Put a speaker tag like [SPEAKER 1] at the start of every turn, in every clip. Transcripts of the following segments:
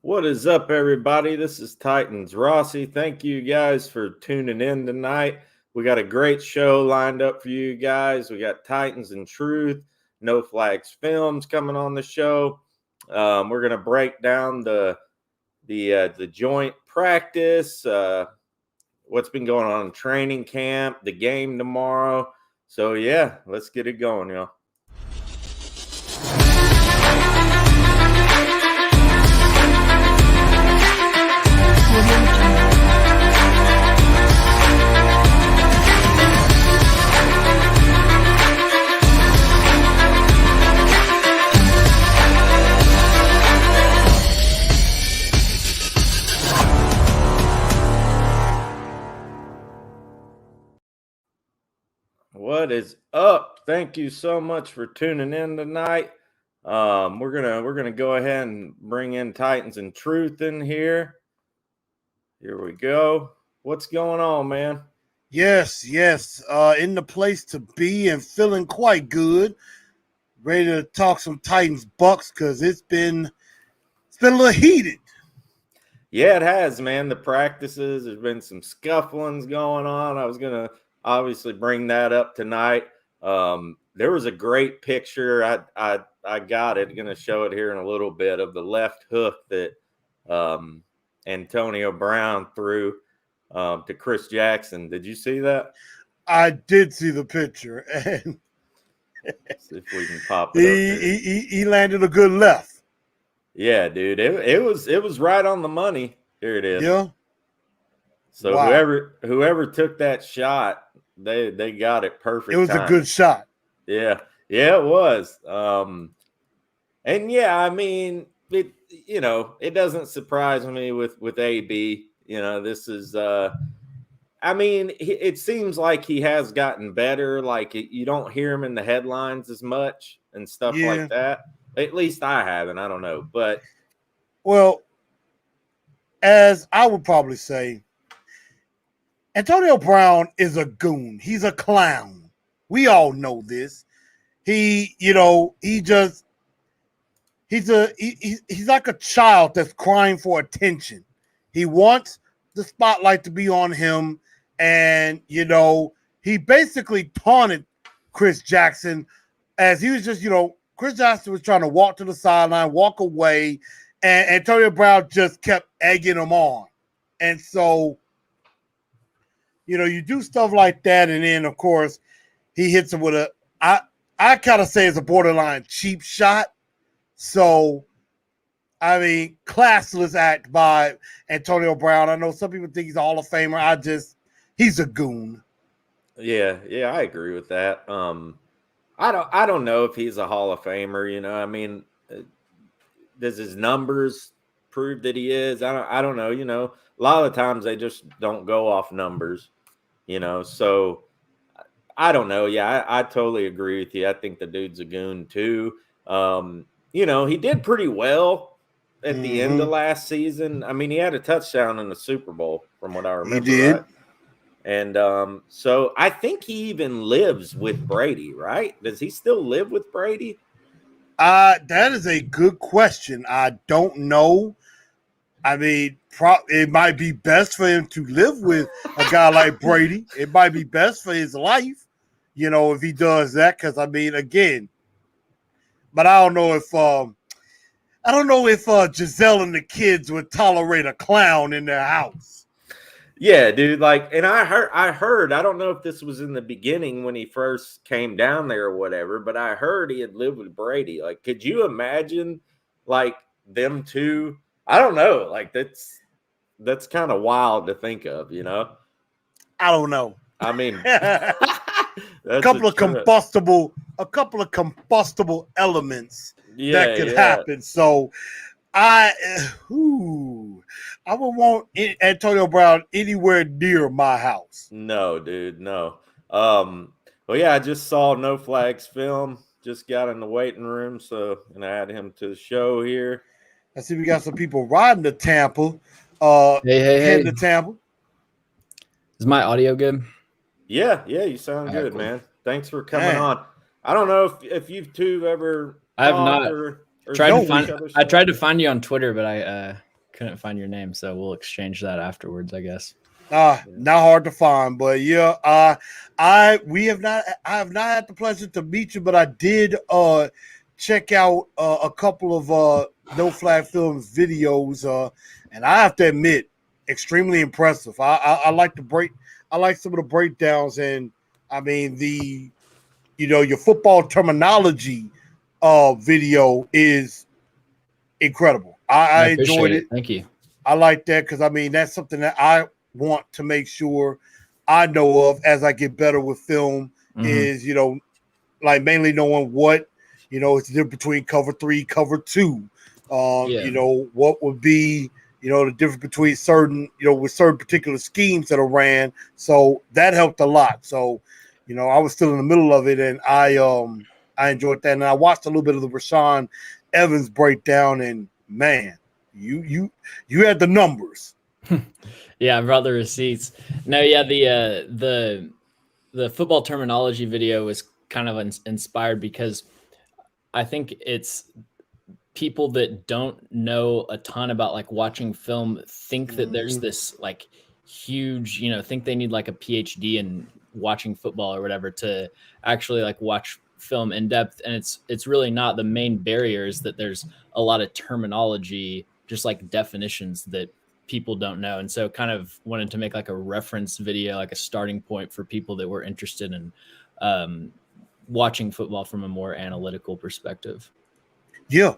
[SPEAKER 1] What is up, everybody? This is Titans Rossi. Thank you guys for tuning in tonight. We got a great show lined up for you guys. We got Titans and Truth, No Flags Films coming on the show. We're gonna break down the joint practice, what's been going on in training camp, the game tomorrow. So yeah, let's get it going, y'all. What is up? Thank you so much for tuning in tonight. We're gonna go ahead and bring in Titans and Truth in here. Here we go. What's going on, man?
[SPEAKER 2] Yes. In the place to be and feeling quite good. Ready to talk some Titans-Bucs because it's been a little heated.
[SPEAKER 1] Yeah, it has, man. The practices, there's been some scufflings going on. I was gonna obviously bring that up tonight. There was a great picture. I got it. Going to show it here in a little bit of the left hook that Antonio Brown threw to Chris Jackson. Did you see that?
[SPEAKER 2] I did see the picture, and
[SPEAKER 1] see if we can pop it up.
[SPEAKER 2] He landed a good left.
[SPEAKER 1] Yeah, dude. It was right on the money. Here it is.
[SPEAKER 2] Yeah.
[SPEAKER 1] So wow. whoever took that shot, they got it perfect.
[SPEAKER 2] It was a good shot.
[SPEAKER 1] Yeah, it was. And yeah, I mean, it doesn't surprise me with AB. This is it seems like he has gotten better. Like you don't hear him in the headlines as much and stuff like that. At least I haven't. I don't know, but
[SPEAKER 2] well, as I would probably say, Antonio Brown is a goon. He's a clown. We all know this. He's like a child that's crying for attention. He wants the spotlight to be on him. And, he basically taunted Chris Jackson as he was just, Chris Jackson was trying to walk to the sideline, walk away, and Antonio Brown just kept egging him on. And so, you do stuff like that, and then, of course, he hits him with I kind of say it's a borderline cheap shot. So, classless act by Antonio Brown. I know some people think he's a Hall of Famer. He's a goon.
[SPEAKER 1] Yeah, I agree with that. I don't know if he's a Hall of Famer. Does his numbers prove that he is? I don't know. A lot of the times they just don't go off numbers. So I don't know. Yeah, I totally agree with you. I think the dude's a goon too. He did pretty well at the end of last season. He had a touchdown in the Super Bowl from what I remember.
[SPEAKER 2] He did.
[SPEAKER 1] Right? And so I think he even lives with Brady, right? Does he still live with Brady?
[SPEAKER 2] That is a good question. I don't know. It might be best for him to live with a guy like Brady. It might be best for his life, if he does that. Because again, but I don't know if Giselle and the kids would tolerate a clown in their house.
[SPEAKER 1] Yeah, dude. And I heard. I don't know if this was in the beginning when he first came down there or whatever, but I heard he had lived with Brady. Could you imagine, them two? I don't know. That's kind of wild to think of,
[SPEAKER 2] I don't know.
[SPEAKER 1] A
[SPEAKER 2] couple of combustible elements that could happen. So I would want Antonio Brown anywhere near my house.
[SPEAKER 1] No, dude, no. Well, yeah, I just saw No Flags Film. Just got in the waiting room, so I'm gonna add him to the show here.
[SPEAKER 2] I see we got some people riding to Tampa.
[SPEAKER 3] Hey.
[SPEAKER 2] To Tampa.
[SPEAKER 3] Is my audio good?
[SPEAKER 1] Yeah, you sound good, cool. Man. Thanks for coming on. I don't know if you two ever.
[SPEAKER 3] I have not. I tried to find you on Twitter, but I couldn't find your name, so we'll exchange that afterwards, I guess.
[SPEAKER 2] Not hard to find, but yeah, I have not had the pleasure to meet you, but I did check out a couple of No Flag Films videos, and I have to admit, extremely impressive. I like I like some of the breakdowns, and I mean your football terminology video is incredible. I enjoyed it.
[SPEAKER 3] Thank you.
[SPEAKER 2] I like that because I mean that's something that I want to make sure I know of as I get better with film is like mainly knowing what it's the difference between cover 3, cover 2. What would be the difference between certain with certain particular schemes that are ran. So that helped a lot. So I was still in the middle of it, and I enjoyed that. And I watched a little bit of the Rashawn Evans breakdown, and man, you had the numbers.
[SPEAKER 3] Yeah, I brought the receipts. No, yeah, the football terminology video was kind of inspired because I think it's people that don't know a ton about like watching film think that there's this like huge, think they need like a PhD in watching football or whatever to actually like watch film in depth. And it's really not. The main barrier is that there's a lot of terminology, just like definitions that people don't know. And so kind of wanted to make like a reference video, like a starting point for people that were interested in watching football from a more analytical perspective.
[SPEAKER 2] Yeah.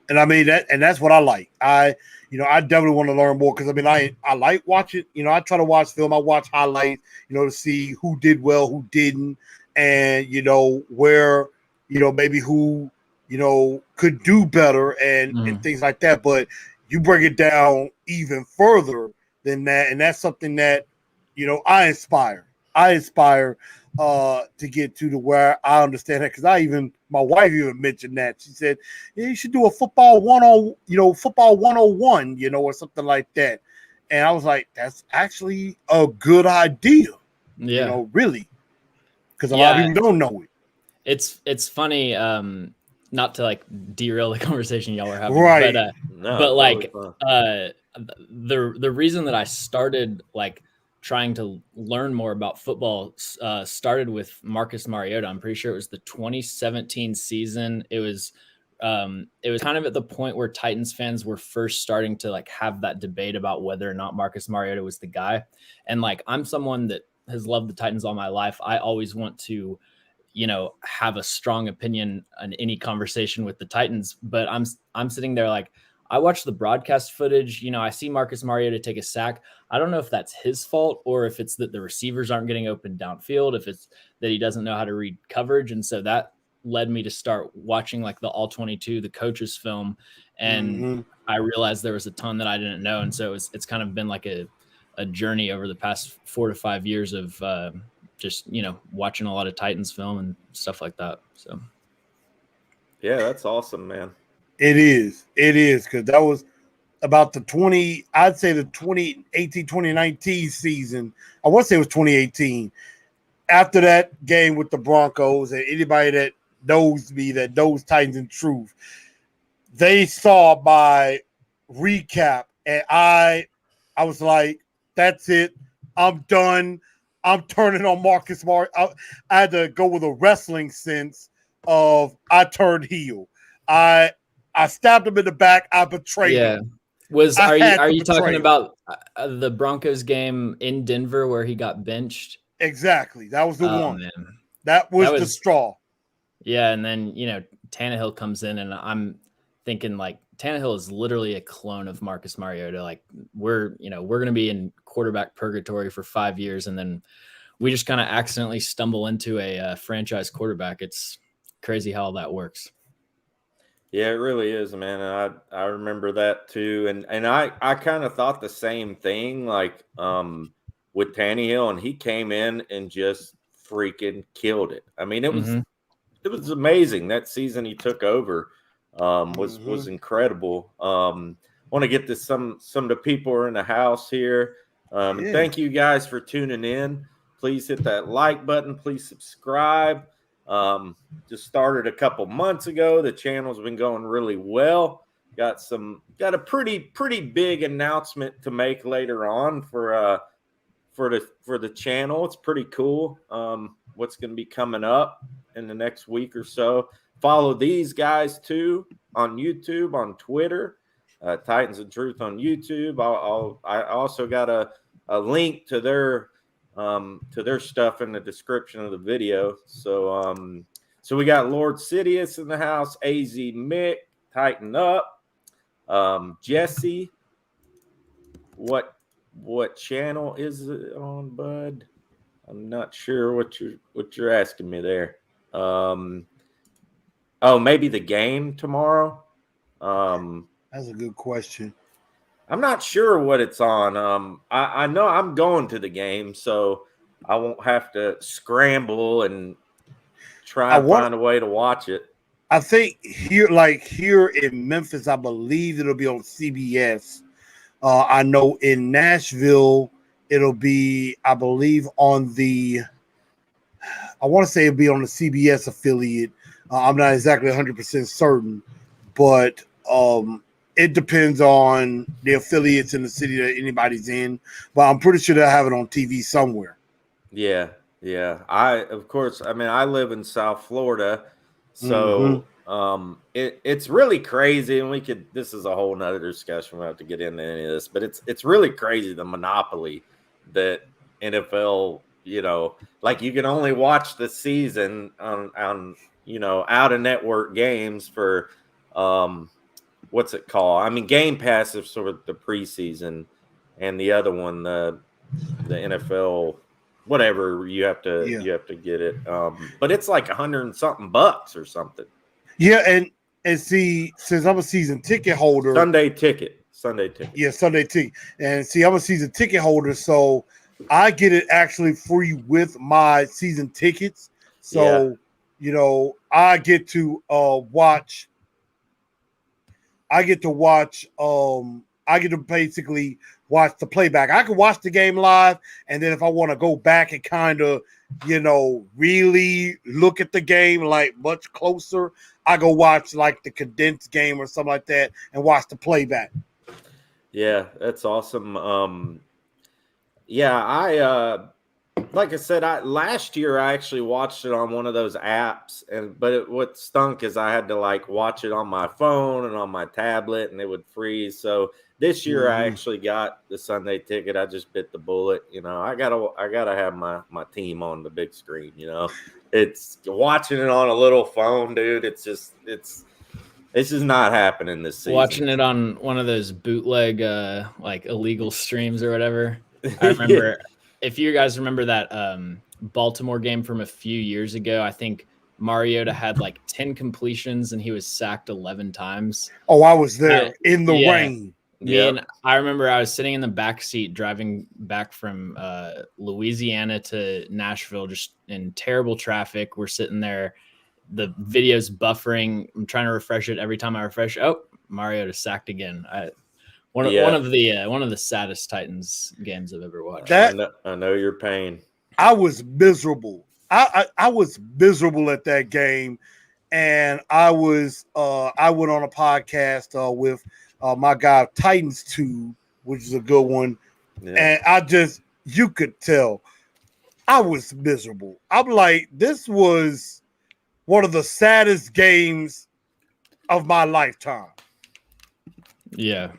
[SPEAKER 2] And I mean that's what I like. I definitely want to learn more because I mean I like watching, I try to watch film, I watch highlights, to see who did well, who didn't, and where, maybe who, could do better and things like that. But you break it down even further than that, and that's something that I aspire to get to where I understand that, because my wife even mentioned that. She said, yeah, you should do a football 101, or something like that. And I was like, that's actually a good idea.
[SPEAKER 3] Yeah.
[SPEAKER 2] Really, because a lot of people don't know it.
[SPEAKER 3] It's funny, not to like derail the conversation y'all were having,
[SPEAKER 2] right?
[SPEAKER 3] But like the reason that I started like trying to learn more about football started with Marcus Mariota. I'm pretty sure it was the 2017 season. It was kind of at the point where Titans fans were first starting to like have that debate about whether or not Marcus Mariota was the guy. And like, I'm someone that has loved the Titans all my life. I always want to, have a strong opinion on any conversation with the Titans, but I'm sitting there like, I watch the broadcast footage, I see Marcus Mariota take a sack. I don't know if that's his fault or if it's that the receivers aren't getting open downfield, if it's that he doesn't know how to read coverage. And so that led me to start watching like the All 22, the coaches film. And I realized there was a ton that I didn't know. And so it's kind of been like a journey over the past 4 to 5 years of just, watching a lot of Titans film and stuff like that. So.
[SPEAKER 1] Yeah, that's awesome, man.
[SPEAKER 2] It is because that was about the 2018, 2019 season. I want to say it was 2018. After that game with the Broncos, and anybody that knows me, that knows Titans in truth, they saw my recap, and I was like, that's it. I'm done. I'm turning on Marcus Mariota. I had to go with a wrestling sense of I turned heel. I stabbed him in the back. I betrayed him.
[SPEAKER 3] Are you talking about the Broncos game in Denver where he got benched?
[SPEAKER 2] Exactly. That was the one.
[SPEAKER 3] Man.
[SPEAKER 2] That was the straw.
[SPEAKER 3] Yeah, and then Tannehill comes in, and I'm thinking like Tannehill is literally a clone of Marcus Mariota. Like we're going to be in quarterback purgatory for 5 years, and then we just kind of accidentally stumble into a franchise quarterback. It's crazy how all that works.
[SPEAKER 1] Yeah, it really is, man. And I remember that too. And I kind of thought the same thing, like with Tannehill, and he came in and just freaking killed it. I mean, it was amazing. That season he took over was incredible. Want to get to some of the people who are in the house here. Thank you guys for tuning in. Please hit that like button. Please subscribe. Just started a couple months ago. The channel's been going really well. got a pretty big announcement to make later on for the channel. It's pretty cool. What's going to be coming up in the next week or so. Follow these guys too on YouTube, on Twitter, Titans and Truth on YouTube. I also got a link to their stuff in the description of the video. So we got Lord Sidious in the house, AZ Mick, Tighten Up, Jesse. What channel is it on, bud? I'm not sure what you're asking me there. Maybe the game tomorrow.
[SPEAKER 2] That's a good question.
[SPEAKER 1] I'm not sure what it's on. I know I'm going to the game, so I won't have to scramble and try and find a way to watch it.
[SPEAKER 2] I think here in Memphis, I believe it'll be on CBS. I know in Nashville, it'll be, I believe, I want to say it'll be on the CBS affiliate. I'm not exactly 100% certain, but it depends on the affiliates in the city that anybody's in. But I'm pretty sure they'll have it on TV somewhere.
[SPEAKER 1] Yeah. I live in South Florida, so it's really crazy, and this is a whole nother discussion. We have to get into any of this, but it's really crazy, the monopoly that NFL, like you can only watch the season on out of network games for what's it called? I mean, Game Pass is sort of the preseason, and the other one, the NFL, whatever, you have to get it. But it's like $100 and something or something.
[SPEAKER 2] Yeah, and see, since I'm a season ticket holder,
[SPEAKER 1] Sunday ticket.
[SPEAKER 2] Yeah, Sunday ticket. And see, I'm a season ticket holder, so I get it actually free with my season tickets. So, I get to watch. I get to basically watch the playback. I can watch the game live, and then if I want to go back and kind of, really look at the game like much closer, I go watch like the condensed game or something like that and watch the playback.
[SPEAKER 1] Yeah, that's awesome. I like I said, last year I actually watched it on one of those apps, but what stunk is I had to like watch it on my phone and on my tablet, and it would freeze. So this year I actually got the Sunday ticket. I just bit the bullet. I gotta have my team on the big screen. It's watching it on a little phone, dude. It's just not happening this season.
[SPEAKER 3] Watching it on one of those bootleg like illegal streams or whatever. I remember. If you guys remember that Baltimore game from a few years ago, I think Mariota had like 10 completions and he was sacked 11 times.
[SPEAKER 2] Oh, I was there in the rain.
[SPEAKER 3] And I remember I was sitting in the back seat driving back from Louisiana to Nashville, just in terrible traffic. We're sitting there. The video's buffering. I'm trying to refresh it. Every time I refresh, Mariota sacked again. One of the saddest Titans games I've ever watched.
[SPEAKER 1] I know your pain.
[SPEAKER 2] I was miserable. I was miserable at that game, and I went on a podcast with my guy Titans 2, which is a good one, and you could tell I was miserable. I'm like, this was one of the saddest games of my lifetime.
[SPEAKER 3] Yeah.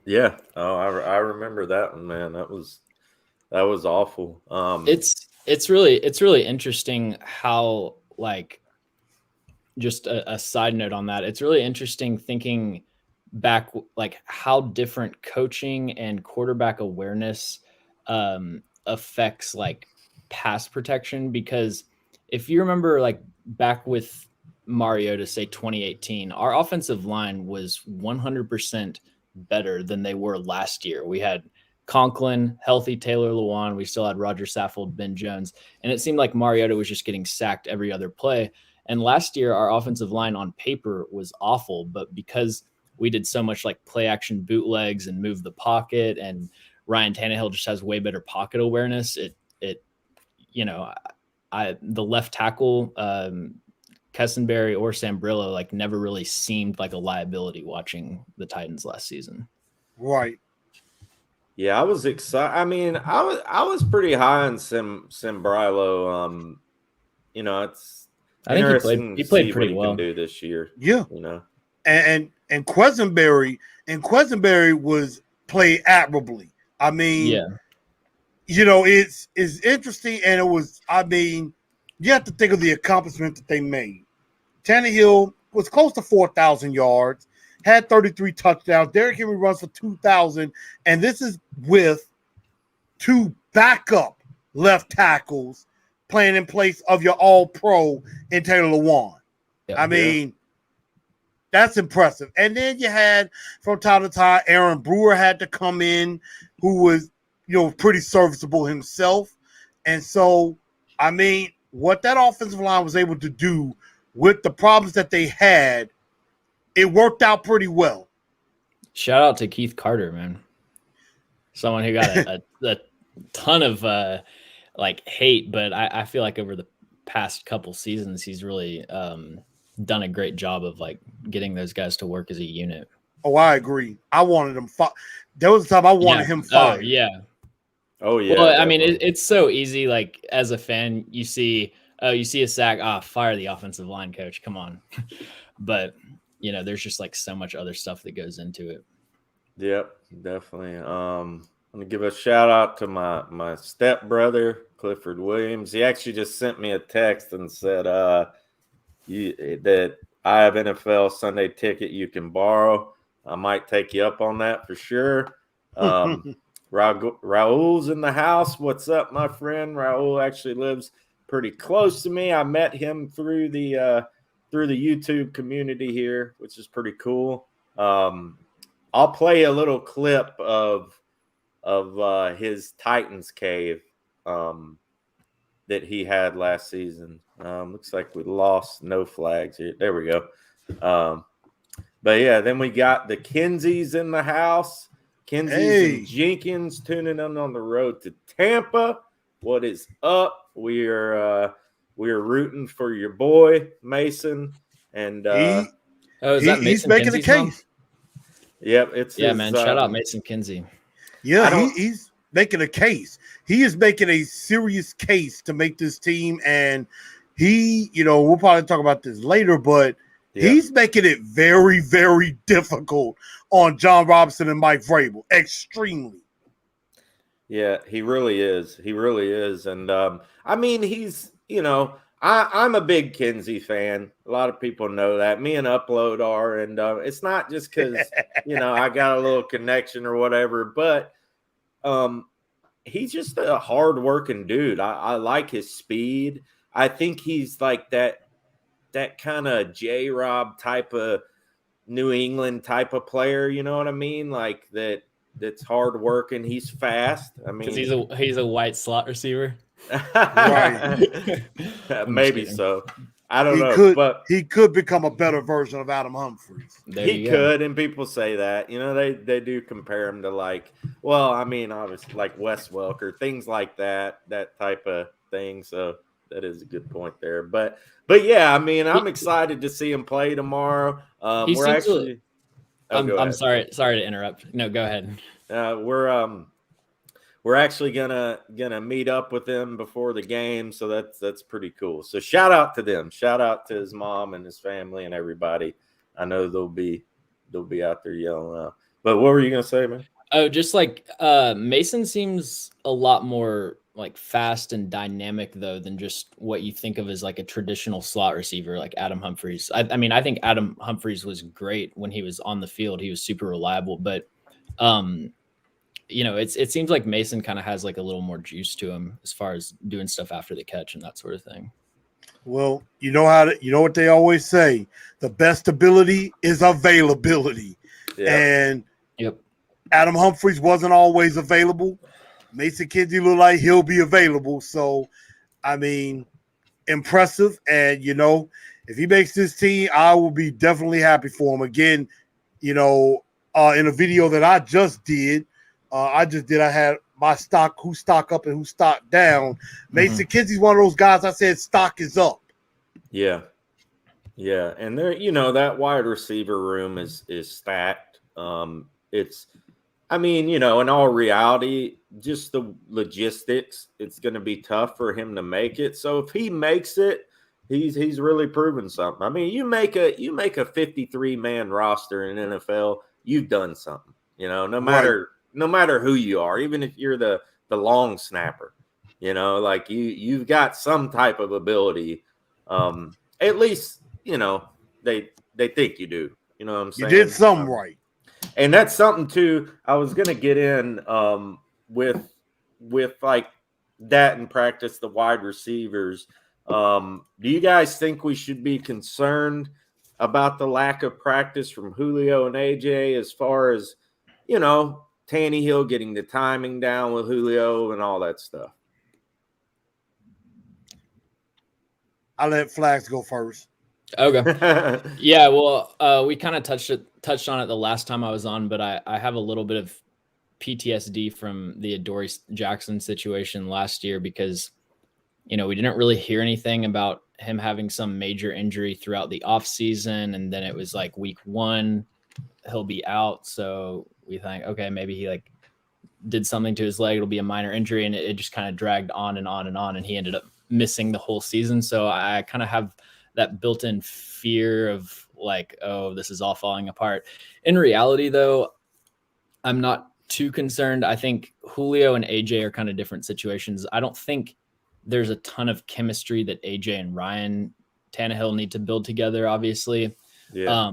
[SPEAKER 1] Yeah. Oh, I remember that one, man. That was awful.
[SPEAKER 3] It's really interesting how, like, just a side note on that. It's really interesting thinking back, like how different coaching and quarterback awareness affects like pass protection. Because if you remember, like back with Mariota, say 2018, our offensive line was 100% better than they were last year. We had Conklin, healthy Taylor Lewan. We still had Roger Saffold, Ben Jones. And it seemed like Mariota was just getting sacked every other play. And last year, our offensive line on paper was awful. But because we did so much like play action bootlegs and move the pocket, and Ryan Tannehill just has way better pocket awareness, the left tackle Kessenberry or Sambrillo like never really seemed like a liability watching the Titans last season.
[SPEAKER 2] Right.
[SPEAKER 1] Yeah, I was excited. I mean, I was pretty high on Sambrilo. You know, it's
[SPEAKER 3] I think
[SPEAKER 1] interesting
[SPEAKER 3] he
[SPEAKER 1] to
[SPEAKER 3] played
[SPEAKER 1] see
[SPEAKER 3] pretty
[SPEAKER 1] what he
[SPEAKER 3] well.
[SPEAKER 1] can do this year.
[SPEAKER 2] Yeah.
[SPEAKER 1] You know.
[SPEAKER 2] And Quesenberry was played admirably. I mean,
[SPEAKER 3] Yeah.
[SPEAKER 2] you know, it's interesting, and it was. I mean, you have to think of the accomplishment that they made. Tannehill was close to 4,000 yards, had 33 touchdowns. Derrick Henry runs for 2,000, and this is with 2 backup left tackles playing in place of your All-Pro in Taylor Lewan.
[SPEAKER 3] Yeah.
[SPEAKER 2] I mean, that's impressive. And then you had, from time to time, Aaron Brewer had to come in, who was, you know, pretty serviceable himself. And so, I mean, what that offensive line was able to do with the problems that they had, it worked out pretty well.
[SPEAKER 3] Shout out to Keith Carter, man. Someone who got a ton of like hate, but I feel like over the past couple seasons, he's really done a great job of like getting those guys to work as a unit.
[SPEAKER 2] Oh, I agree. I wanted him. There was a time I wanted him fired.
[SPEAKER 3] Oh, yeah.
[SPEAKER 1] Oh, yeah.
[SPEAKER 3] Well, I mean, it's so easy. Like as a fan, you see a sack. Fire the offensive line coach. Come on. But you know, there's just like so much other stuff that goes into it.
[SPEAKER 1] Yep, definitely. I'm gonna give a shout out to my stepbrother Clifford Williams. He actually just sent me a text and said that I have NFL Sunday ticket you can borrow. I might take you up on that for sure. Raul's in the house. What's up, my friend? Raul actually lives pretty close to me. I met him through the YouTube community here, which is pretty cool. I'll play a little clip of his Titans cave that he had last season. Looks like we lost no flags here. There we go. But yeah, then we got the Kinseys in the house. Kinsey and Jenkins tuning in on the road to Tampa. What is up? We are rooting for your boy Mason, and
[SPEAKER 2] he's making a case.
[SPEAKER 1] Yep, it's
[SPEAKER 3] man. Shout out Mason Kinsey.
[SPEAKER 2] Yeah, he's making a case. He is making a serious case to make this team, and he, you know, we'll probably talk about this later, but he's making it very, very difficult on John Robinson and Mike Vrabel. Extremely.
[SPEAKER 1] Yeah, he really is. He really is. And I mean, he's, you know, I'm a big Kinsey fan. A lot of people know that. Me and Upload are. And it's not just because, you know, I got a little connection or whatever, but he's just a hard-working dude. I like his speed. I think he's like that kind of J-Rob type of New England type of player. You know what I mean? Like that's hard working. He's fast. I mean,
[SPEAKER 3] he's a white slot receiver.
[SPEAKER 2] Right.
[SPEAKER 1] Maybe so. I don't know. But
[SPEAKER 2] he could become a better version of Adam Humphries.
[SPEAKER 1] He could, and people say that. You know, they do compare him to like, well, I mean, obviously like Wes Welker, things like that type of thing. So that is a good point there. But yeah, I mean, I'm excited to see him play tomorrow. We're actually.
[SPEAKER 3] I'm sorry to interrupt. No, go ahead.
[SPEAKER 1] We're actually gonna meet up with him before the game, so that's pretty cool. So shout out to them. Shout out to his mom and his family and everybody. I know they'll be out there yelling out. But what were you gonna say, man?
[SPEAKER 3] Oh, just like Mason seems a lot more like fast and dynamic though than just what you think of as like a traditional slot receiver like Adam Humphries. I mean, I think Adam Humphries was great when he was on the field. He was super reliable, but you know, it seems like Mason kind of has like a little more juice to him as far as doing stuff after the catch and that sort of thing.
[SPEAKER 2] Well, you know what they always say, the best ability is availability.
[SPEAKER 1] Yeah.
[SPEAKER 2] And Adam Humphries wasn't always available. Mason Kinsey looked like he'll be available. So, I mean, impressive. And, you know, if he makes this team, I will be definitely happy for him. Again, you know, in a video that I just did, I had my who stock up and who stock down. Mason Kinsey's one of those guys I said stock is up.
[SPEAKER 1] Yeah. Yeah, and there, that wide receiver room is stacked. It's, I mean, in all reality, just the logistics, it's going to be tough for him to make it. So if he makes it, he's really proven something. I mean, you make a 53-man roster in NFL, you've done something. No
[SPEAKER 2] Right.
[SPEAKER 1] matter who you are, even if you're the long snapper, like you've got some type of ability. At least, they think you do. You know what I'm
[SPEAKER 2] You
[SPEAKER 1] saying?
[SPEAKER 2] did something right.
[SPEAKER 1] And that's something too. I was gonna get in with like that in practice, the wide receivers. Do you guys think we should be concerned about the lack of practice from Julio and AJ as far as Tannehill getting the timing down with Julio and all that stuff?
[SPEAKER 2] I'll let Flax go first.
[SPEAKER 3] Okay. Yeah, well, we kind of touched on it the last time I was on, but I have a little bit of PTSD from the Adoree Jackson situation last year because, we didn't really hear anything about him having some major injury throughout the offseason. And then it was like week 1, he'll be out. So we think, okay, maybe he like did something to his leg. It'll be a minor injury. And it just kind of dragged on and on and on. And he ended up missing the whole season. So I kind of have that built-in fear of like, oh, this is all falling apart. In reality, though, I'm not too concerned. I think Julio and AJ are kind of different situations. I don't think there's a ton of chemistry that AJ and Ryan Tannehill need to build together, obviously.
[SPEAKER 1] Yeah.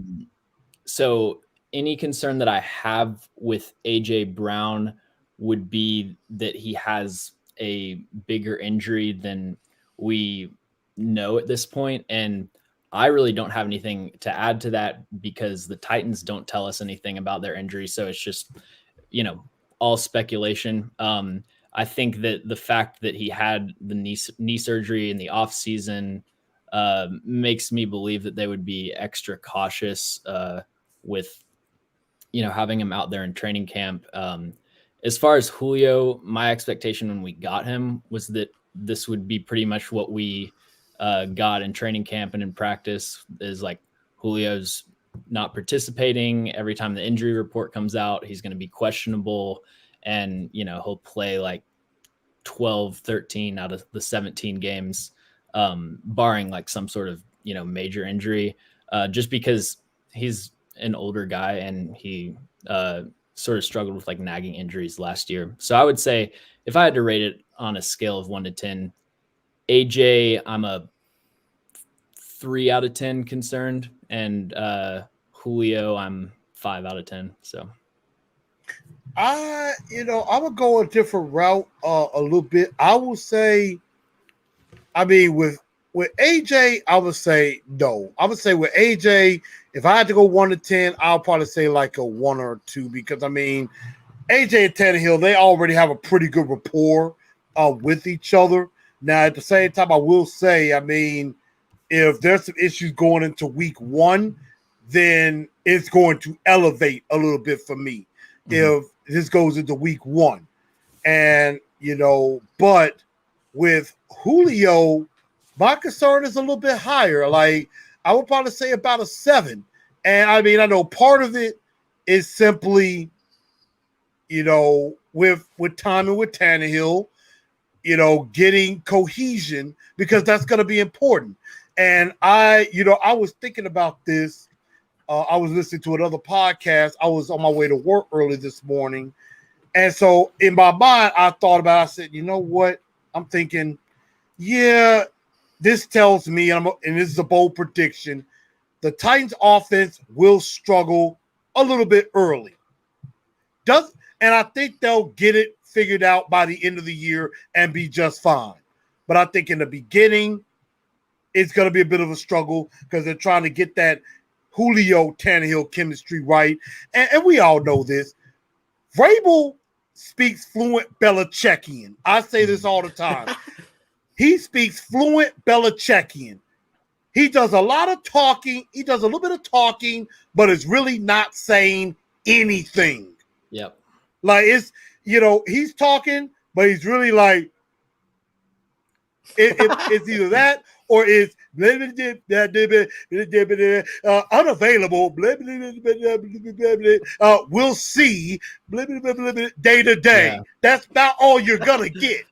[SPEAKER 3] So any concern that I have with AJ Brown would be that he has a bigger injury than we know at this point. And I really don't have anything to add to that because the Titans don't tell us anything about their injury. So it's just, all speculation. I think that the fact that he had the knee surgery in the off season makes me believe that they would be extra cautious with, having him out there in training camp. As far as Julio, my expectation when we got him was that this would be pretty much what we got in training camp and in practice is like Julio's not participating. Every time the injury report comes out, he's going to be questionable and, he'll play like 12, 13 out of the 17 games, barring like some sort of, major injury, just because he's an older guy and he sort of struggled with like nagging injuries last year. So I would say if I had to rate it on a scale of 1 to 10, AJ, I'm a 3 out of 10 concerned, and Julio, I'm 5 out of 10. So
[SPEAKER 2] I would go a different route a little bit. I will say, I mean, with AJ, I would say no. I would say with AJ, if I had to go 1 to 10, I'll probably say like a 1 or 2 because I mean, AJ and Tannehill, they already have a pretty good rapport with each other. Now, at the same time, I will say, I mean, if there's some issues going into week 1, then it's going to elevate a little bit for me. If this goes into week 1. And, but with Julio, my concern is a little bit higher. Like, I would probably say about a 7. And, I mean, I know part of it is simply, with timing with Tannehill, getting cohesion, because that's going to be important. And I was thinking about this. I was listening to another podcast. I was on my way to work early this morning. And so in my mind, I thought about it. I said, you know what? I'm thinking, yeah, this tells me, and this is a bold prediction, the Titans offense will struggle a little bit early. And I think they'll get it figured out by the end of the year and be just fine. But I think in the beginning, it's going to be a bit of a struggle because they're trying to get that Julio Tannehill chemistry right. And we all know this. Vrabel speaks fluent Belichickian. I say this all the time. He speaks fluent Belichickian. He does a lot of talking. He does a little bit of talking, but is really not saying anything.
[SPEAKER 3] Yep.
[SPEAKER 2] Like it's, he's talking, but he's really like, it's either that or it's unavailable. We'll see. Day to day.
[SPEAKER 3] Yeah.
[SPEAKER 2] That's about all you're gonna get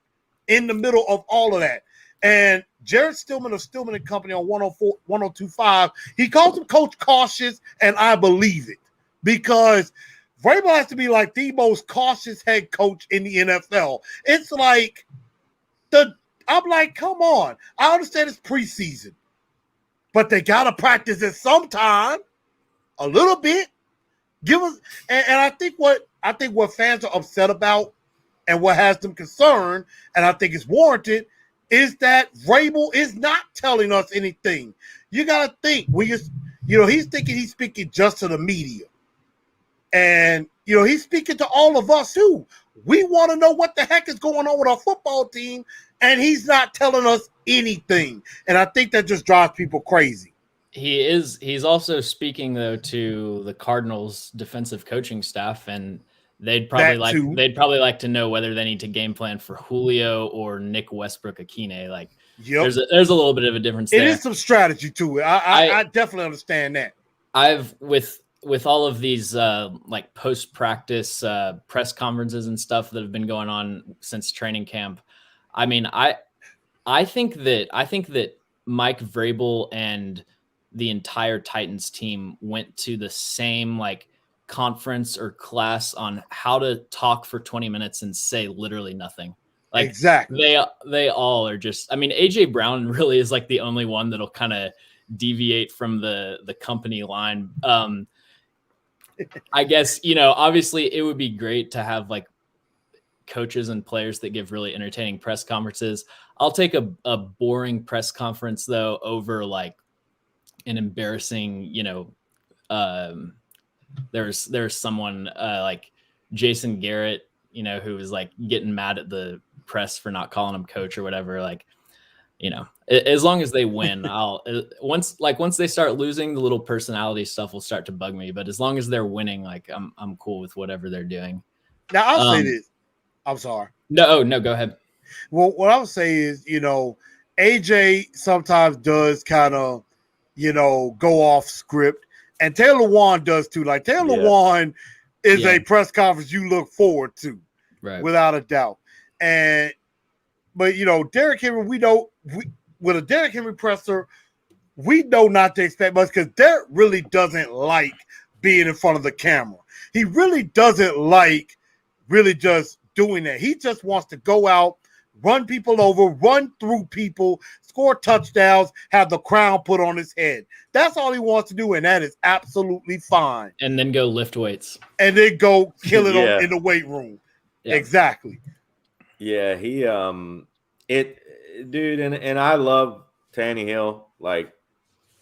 [SPEAKER 2] in the middle of all of that. And Jared Stillman of Stillman and Company on 102.5, he calls him Coach Cautious, and I believe it because Vrabel has to be like the most cautious head coach in the NFL. It's like I'm like, come on. I understand it's preseason, but they gotta practice it sometime, a little bit. Give us, and I think what fans are upset about, and what has them concerned, and I think it's warranted, is that Vrabel is not telling us anything. You gotta think he's thinking he's speaking just to the media. And, he's speaking to all of us too. We want to know what the heck is going on with our football team, and he's not telling us anything. And I think that just drives people crazy.
[SPEAKER 3] He's also speaking, though, to the Cardinals' defensive coaching staff, and they'd probably like to know whether they need to game plan for Julio or Nick Westbrook-Akine. Like, there's a little bit of a difference there.
[SPEAKER 2] It is some strategy to it. I definitely understand that.
[SPEAKER 3] I've with all of these like post-practice press conferences and stuff that have been going on since training camp. I mean, I think that Mike Vrabel and the entire Titans team went to the same like conference or class on how to talk for 20 minutes and say literally nothing. Like,
[SPEAKER 2] exactly.
[SPEAKER 3] They all are just, I mean, AJ Brown really is like the only one that'll kind of deviate from the company line. I guess, obviously it would be great to have like coaches and players that give really entertaining press conferences. I'll take a boring press conference though over like an embarrassing, there's someone like Jason Garrett, who was like getting mad at the press for not calling him coach or whatever. Like, as long as they win, once they start losing, the little personality stuff will start to bug me. But as long as they're winning, like I'm cool with whatever they're doing.
[SPEAKER 2] Now I'll say this. I'm sorry.
[SPEAKER 3] No, go ahead.
[SPEAKER 2] Well, what I would say is, AJ sometimes does kind of, go off script, and Taylor Lewan does too. Like Taylor Lewan is a press conference you look forward to,
[SPEAKER 3] right?
[SPEAKER 2] Without a doubt. But Derrick Henry, with a Derrick Henry presser, we know not to expect much because Derrick really doesn't like being in front of the camera. He really doesn't like really just doing that. He just wants to go out, run people over, run through people, score touchdowns, have the crown put on his head. That's all he wants to do, and that is absolutely fine.
[SPEAKER 3] And then go lift weights.
[SPEAKER 2] And then go kill it in the weight room. Yeah. Exactly.
[SPEAKER 1] Yeah, dude, and I love Tannehill. Like,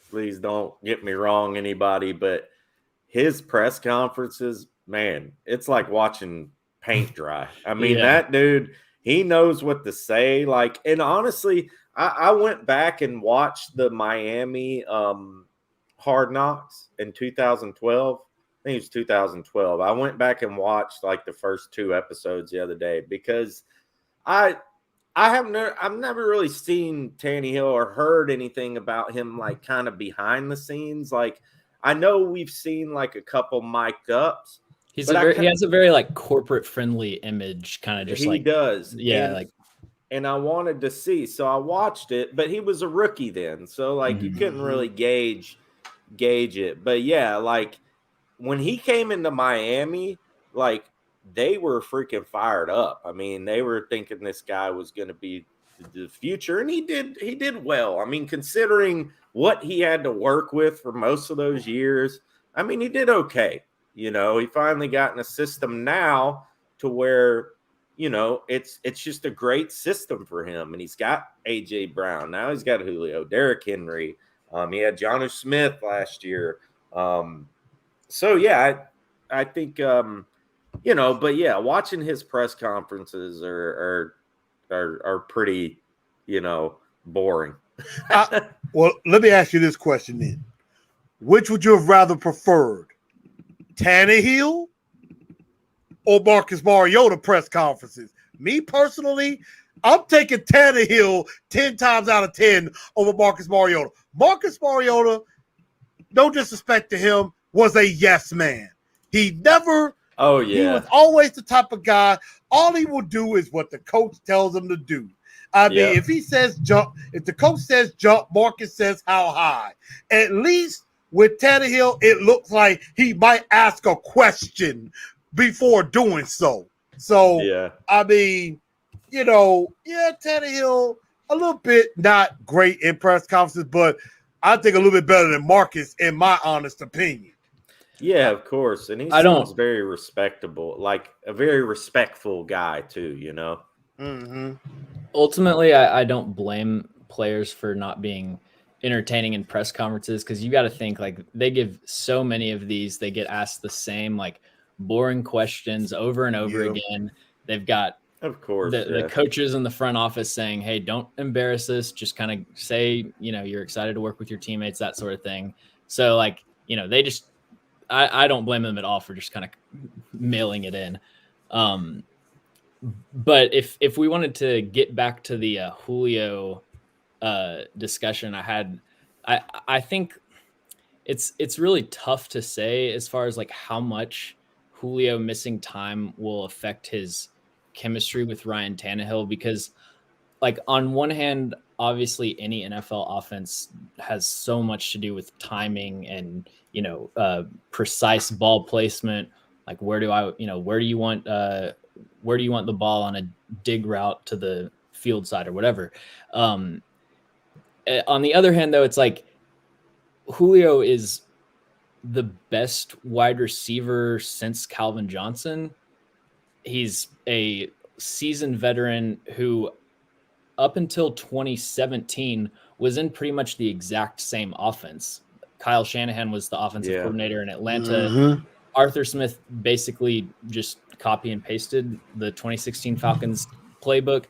[SPEAKER 1] please don't get me wrong, anybody, but his press conferences, man, it's like watching paint dry. I mean, that dude, he knows what to say. Like, and honestly, I went back and watched the Miami Hard Knocks in 2012. I think it was 2012. I went back and watched like the first 2 episodes the other day because I've never really seen Tannehill or heard anything about him like kind of behind the scenes. Like, I know we've seen like a couple mic'd ups.
[SPEAKER 3] He has a very like corporate friendly image, kind of just
[SPEAKER 1] he does.
[SPEAKER 3] Yeah,
[SPEAKER 1] and I wanted to see, so I watched it, but he was a rookie then, so like you couldn't really gauge it. But yeah, like when he came into Miami, like they were freaking fired up. I mean, they were thinking this guy was going to be the future, and he did well. I mean, considering what he had to work with for most of those years, I mean, he did okay. He finally got in a system now to where, it's just a great system for him. And he's got AJ Brown. Now he's got Julio, Derrick Henry. He had Jonnu Smith last year. So yeah, I think, but yeah, watching his press conferences are pretty, boring.
[SPEAKER 2] Well, let me ask you this question then. Which would you have rather preferred? Tannehill or Marcus Mariota press conferences? Me personally, I'm taking Tannehill 10 times out of 10 over Marcus Mariota. Marcus Mariota, no disrespect to him, was a yes man. He never he was always the type of guy, all he will do is what the coach tells him to do. I mean, if he says jump, if the coach says jump, Marcus says how high. At least with Tannehill, it looks like he might ask a question before doing so. So, I mean, Tannehill, a little bit not great in press conferences, but I think a little bit better than Marcus, in my honest opinion.
[SPEAKER 1] Yeah, of course. And he seems very respectable, like a very respectful guy too,
[SPEAKER 2] Mm-hmm.
[SPEAKER 3] Ultimately, I don't blame players for not being entertaining in press conferences, because you got to think, like, they give so many of these, they get asked the same, like, boring questions over and over again. They've got,
[SPEAKER 1] of course,
[SPEAKER 3] the coaches in the front office saying, hey, don't embarrass us, just kind of say, you're excited to work with your teammates, that sort of thing. So, like, they just, I don't blame them at all for just kind of mailing it in. But if we wanted to get back to the Julio discussion I think it's really tough to say as far as like how much Julio missing time will affect his chemistry with Ryan Tannehill, because, like, on one hand, obviously any NFL offense has so much to do with timing and precise ball placement. Like, where do you want the ball on a dig route to the field side or whatever. On the other hand, though, it's like Julio is the best wide receiver since Calvin Johnson. He's a seasoned veteran who, up until 2017, was in pretty much the exact same offense. Kyle Shanahan was the offensive coordinator in Atlanta.
[SPEAKER 2] Mm-hmm.
[SPEAKER 3] Arthur Smith basically just copy and pasted the 2016 Falcons playbook.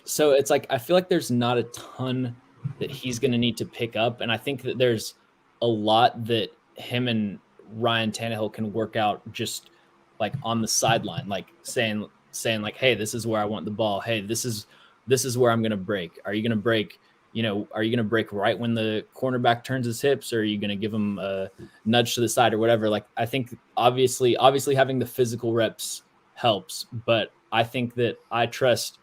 [SPEAKER 3] So it's like, I feel like there's not a ton that he's going to need to pick up. And I think that there's a lot that him and Ryan Tannehill can work out just like on the sideline, like saying like, hey, this is where I want the ball. Hey, this is where I'm going to break. Are you going to break? Are you going to break right when the cornerback turns his hips, or are you going to give him a nudge to the side or whatever? Like, I think obviously having the physical reps helps, but I think that I trust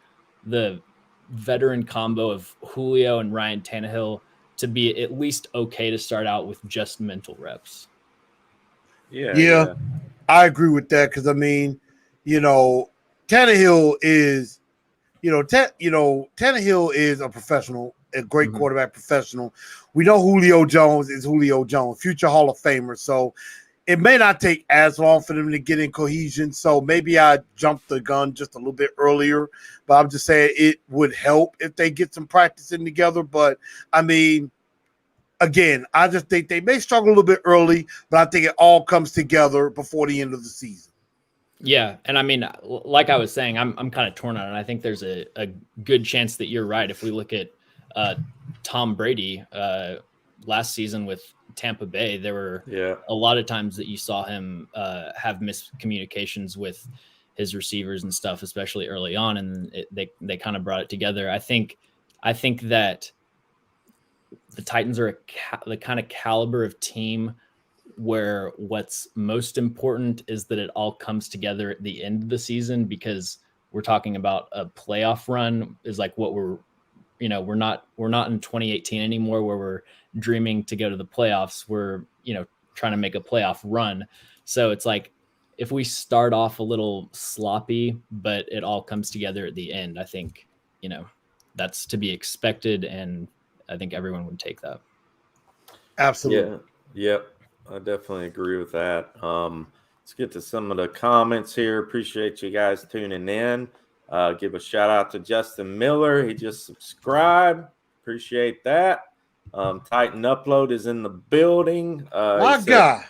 [SPEAKER 3] the veteran combo of Julio and Ryan Tannehill to be at least okay to start out with just mental reps.
[SPEAKER 2] Yeah. I agree with that, because I mean, Tannehill is, Tannehill is a professional, a great quarterback professional. We know Julio Jones is Julio Jones, future Hall of Famer. So it may not take as long for them to get in cohesion. So maybe I jumped the gun just a little bit earlier, but I'm just saying it would help if they get some practice in together. But I mean, again, I just think they may struggle a little bit early, but I think it all comes together before the end of the season.
[SPEAKER 3] Yeah, and I mean, like I was saying, I'm kind of torn on it. I think there's a good chance that you're right. If we look at Tom Brady last season with Tampa Bay, there were a lot of times that you saw him have miscommunications with his receivers and stuff, especially early on, and they kind of brought it together. I think that the Titans are the kind of caliber of team where what's most important is that it all comes together at the end of the season, because we're talking about a playoff run is like what we're not in 2018 anymore, where we're dreaming to go to the playoffs. We're, trying to make a playoff run. So it's like, if we start off a little sloppy, but it all comes together at the end, I think, that's to be expected. And I think everyone would take that.
[SPEAKER 2] Absolutely.
[SPEAKER 1] Yeah. Yep. I definitely agree with that. Let's get to some of the comments here. Appreciate you guys tuning in. Give a shout out to Justin Miller. He just subscribed. Appreciate that. Titan Upload is in the building.
[SPEAKER 2] My God.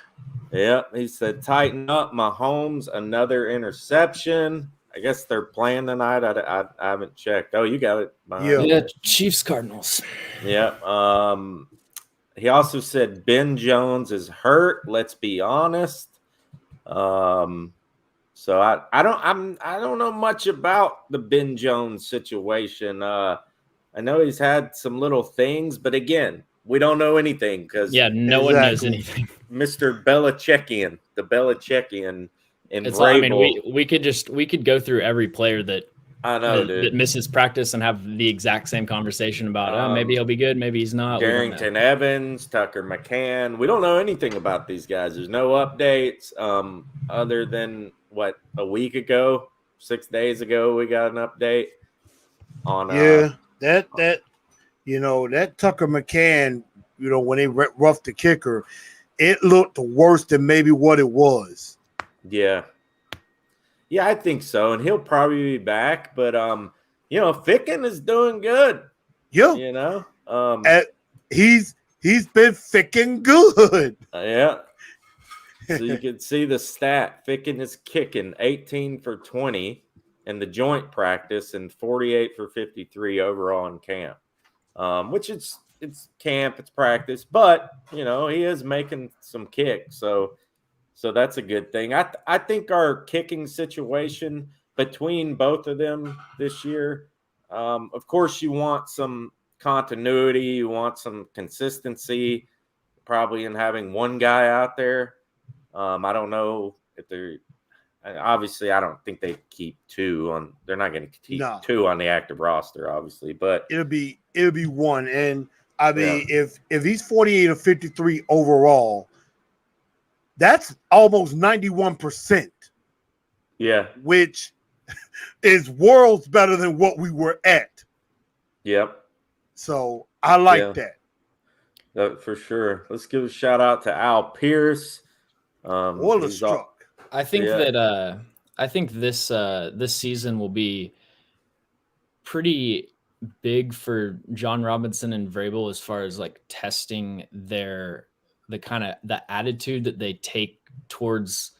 [SPEAKER 1] Yeah, he said, tighten up, Mahomes, another interception. I guess they're playing tonight. I haven't checked. Oh, you got it.
[SPEAKER 3] Yeah, Chiefs Cardinals.
[SPEAKER 1] Yeah. He also said Ben Jones is hurt. Let's be honest. So I don't know much about the Ben Jones situation. I know he's had some little things, but again, we don't know anything because
[SPEAKER 3] no one knows anything.
[SPEAKER 1] Mr. Belichickian, the Belichickian in
[SPEAKER 3] It's
[SPEAKER 1] Vrabel.
[SPEAKER 3] like, I mean, we could go through every player that
[SPEAKER 1] I know
[SPEAKER 3] that misses practice and have the exact same conversation about maybe he'll be good, maybe he's not.
[SPEAKER 1] Darrington Evans, Tucker McCann. We don't know anything about these guys. There's no updates other than what, a week ago, 6 days ago, we got an update on
[SPEAKER 2] that Tucker McCann, when they roughed the kicker, it looked worse than maybe what it was.
[SPEAKER 1] Yeah, I think so, and he'll probably be back. But Ficken is doing good.
[SPEAKER 2] Yeah, he's been Ficken good.
[SPEAKER 1] Yeah. So you can see the stat. Ficken is kicking 18 for 20 in the joint practice and 48 for 53 overall in camp, which it's camp, it's practice, but he is making some kicks, so that's a good thing. I think our kicking situation between both of them this year, of course, you want some continuity, you want some consistency, probably in having one guy out there. I don't know if they're obviously. I don't think they keep two on. They're not going to keep two on the active roster, obviously. But
[SPEAKER 2] it'll be one. And I mean, if he's 48 or 53 overall, that's almost 91%.
[SPEAKER 1] Yeah,
[SPEAKER 2] which is worlds better than what we were at.
[SPEAKER 1] Yep.
[SPEAKER 2] So I like that.
[SPEAKER 1] For sure. Let's give a shout out to Al Pierce.
[SPEAKER 2] What a struck.
[SPEAKER 3] I think that I think this season will be pretty big for John Robinson and Vrabel as far as like testing the attitude that they take towards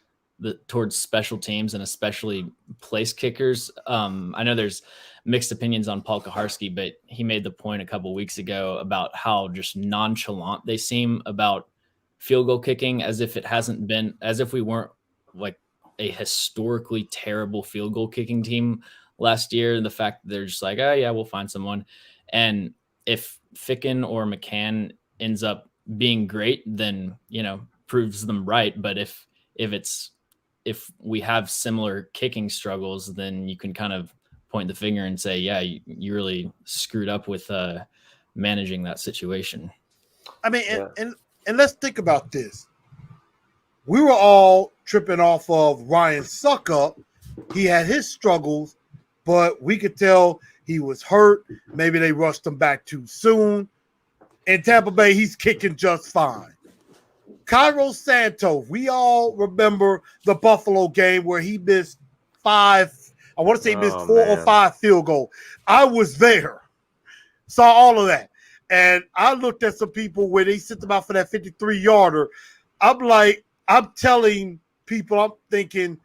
[SPEAKER 3] special teams and especially place kickers. I know there's mixed opinions on Paul Kuharsky, but he made the point a couple weeks ago about how just nonchalant they seem about field goal kicking, as if we weren't like a historically terrible field goal kicking team last year. And the fact that they're just like, oh yeah, we'll find someone. And if Ficken or McCann ends up being great, then, proves them right. But if we have similar kicking struggles, then you can kind of point the finger and say, yeah, you really screwed up with managing that situation.
[SPEAKER 2] I mean, and let's think about this. We were all tripping off of Ryan Suckup. He had his struggles, but we could tell he was hurt. Maybe they rushed him back too soon. In Tampa Bay, he's kicking just fine. Cairo Santos, we all remember the Buffalo game where he missed four or five field goals. I was there, saw all of that. And I looked at some people where they sent them out for that 53-yarder. I'm telling people, I'm thinking,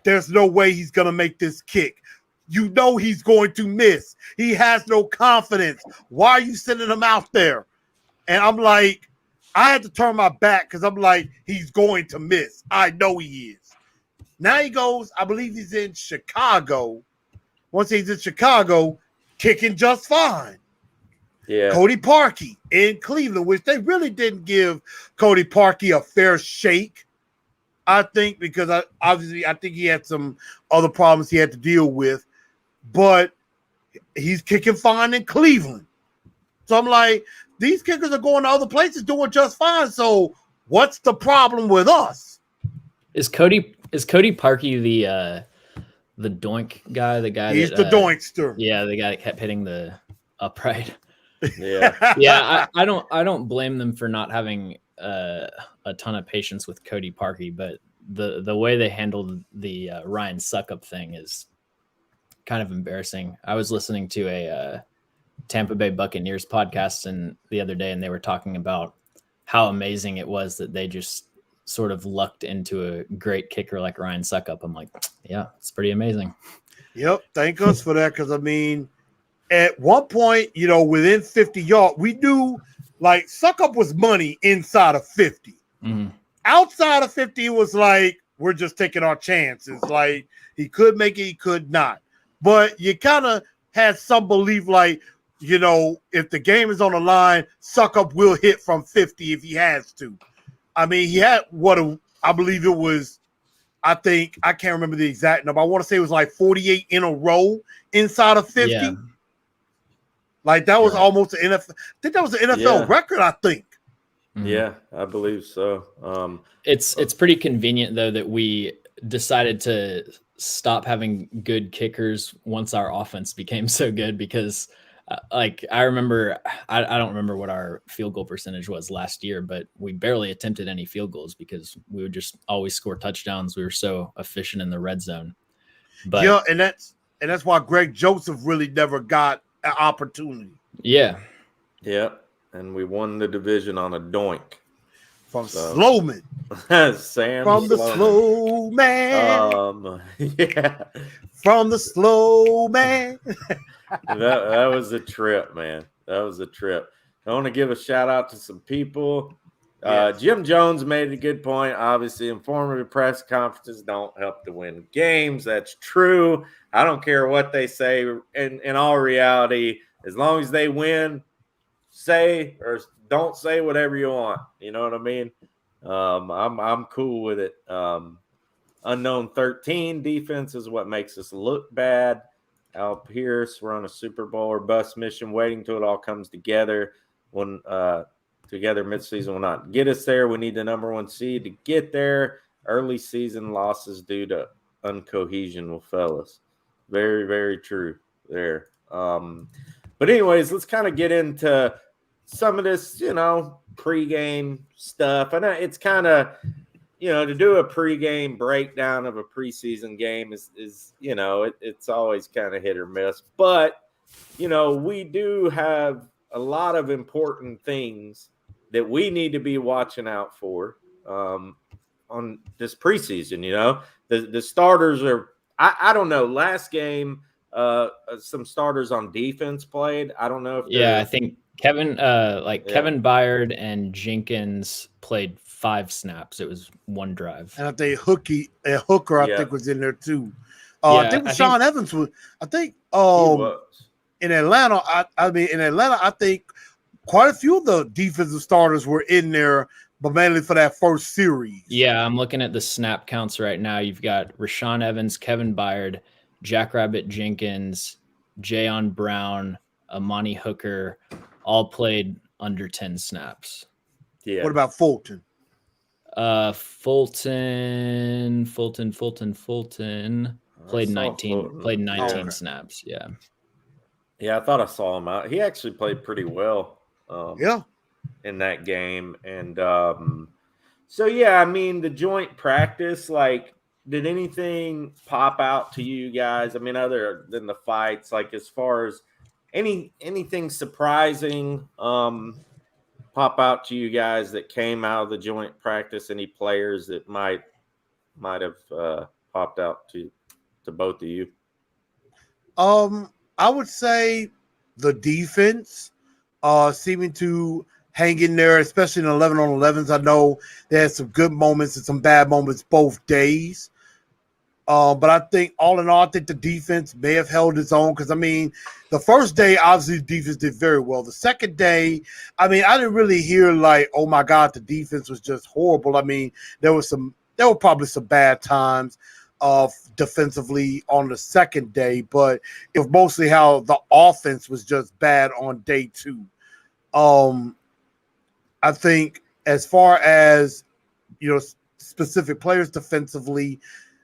[SPEAKER 2] there's no way he's going to make this kick. He's going to miss. He has no confidence. Why are you sending him out there? And I'm like, I had to turn my back because I'm like, he's going to miss. I know he is. Now he goes, I believe he's in Chicago. Once he's in Chicago, kicking just fine.
[SPEAKER 1] Yeah.
[SPEAKER 2] Cody Parkey in Cleveland, which they really didn't give Cody Parkey a fair shake, I think, because I think he had some other problems he had to deal with. But he's kicking fine in Cleveland. So I'm like, these kickers are going to other places doing just fine. So what's the problem with us?
[SPEAKER 3] Is Cody Parkey the doink guy? The guy
[SPEAKER 2] he's the doinkster.
[SPEAKER 3] Yeah, the guy that kept hitting the upright.
[SPEAKER 1] Yeah.
[SPEAKER 3] Yeah, I don't blame them for not having a ton of patience with Cody Parkey, but the way they handled the Ryan Suckup thing is kind of embarrassing. I was listening to a Tampa Bay Buccaneers podcast the other day, and they were talking about how amazing it was that they just sort of lucked into a great kicker like Ryan Suckup. I'm like, yeah, it's pretty amazing.
[SPEAKER 2] Yep, thank us for that, because I mean, at one point, within 50 yards, we knew like Suckup was money inside of 50.
[SPEAKER 3] Mm-hmm.
[SPEAKER 2] Outside of 50, it was like, we're just taking our chances. Like, he could make it, he could not. But you kind of had some belief, like, if the game is on the line, Suckup will hit from 50 if he has to. I mean, he had I believe it was, I can't remember the exact number. I want to say it was like 48 in a row inside of 50.
[SPEAKER 3] Yeah.
[SPEAKER 2] Like, that was almost an NFL. I think that was an NFL record, I think.
[SPEAKER 1] Yeah, I believe so.
[SPEAKER 3] It's pretty convenient, though, that we decided to stop having good kickers once our offense became so good, because I remember, I don't remember what our field goal percentage was last year, but we barely attempted any field goals because we would just always score touchdowns. We were so efficient in the red zone. But
[SPEAKER 2] yeah, and that's why Greg Joseph really never got an opportunity.
[SPEAKER 3] Yeah.
[SPEAKER 1] Yeah, and we won the division on a doink.
[SPEAKER 2] From Slowman.
[SPEAKER 1] Sam
[SPEAKER 2] from the slow man.
[SPEAKER 1] Yeah.
[SPEAKER 2] From the slow man.
[SPEAKER 1] that was a trip, man. That was a trip. I want to give a shout out to some people. Yes. Jim Jones made a good point. Obviously, informative press conferences don't help to win games. That's true. I don't care what they say. In all reality, as long as they win, say or don't say whatever you want. You know what I mean? I'm cool with it. Unknown 13 defense is what makes us look bad. Al Pierce, we're on a Super Bowl or bust mission, waiting till it all comes together. When together midseason will not get us there. We need the number 1 seed to get there. Early season losses due to uncohesion will fail us. Very, very true there. But anyways, let's kind of get into some of this, pregame stuff. And it's kind of, to do a pregame breakdown of a preseason game is it's always kind of hit or miss. But, we do have a lot of important things that we need to be watching out for on this preseason. The starters are, I don't know, last game, some starters on defense played. I don't know if
[SPEAKER 3] I think Kevin Byard and Jenkins played 5 snaps. It was 1 drive.
[SPEAKER 2] And I think Hooker, I think, was in there too. I think Sean Evans was. I think in Atlanta. I think quite a few of the defensive starters were in there, but mainly for that first series.
[SPEAKER 3] Yeah, I'm looking at the snap counts right now. You've got Rashaan Evans, Kevin Byard, Jackrabbit Jenkins, Jayon Brown, Amani Hooker, all played under 10 snaps.
[SPEAKER 1] Yeah.
[SPEAKER 2] What about Fulton?
[SPEAKER 3] Fulton played 19 snaps. Yeah.
[SPEAKER 1] Yeah, I thought I saw him out. He actually played pretty well. In that game. And the joint practice, did anything pop out to you guys? I mean, other than the fights, as far as anything surprising pop out to you guys that came out of the joint practice? Any players that might have popped out to both of you?
[SPEAKER 2] I would say the defense seeming to hang in there, especially in 11-on-11s. I know they had some good moments and some bad moments both days. But I think all in all, I think the defense may have held its own because, the first day, obviously, the defense did very well. The second day, I didn't really hear oh, my God, the defense was just horrible. There were probably some bad times defensively on the second day, but it was mostly how the offense was just bad on day 2. I think as far as, specific players defensively,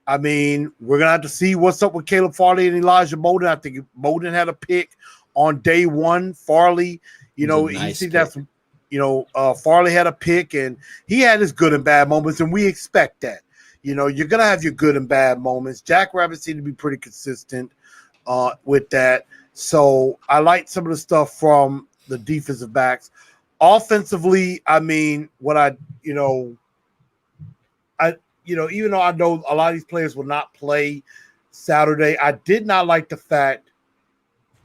[SPEAKER 2] we're going to have to see what's up with Caleb Farley and Elijah Molden. I think Molden had a pick on day 1. Farley, Farley had a pick, and he had his good and bad moments, and we expect that. You're going to have your good and bad moments. Jackrabbit seemed to be pretty consistent with that. So I like some of the stuff from the defensive backs. Offensively, even though I know a lot of these players will not play Saturday, I did not like the fact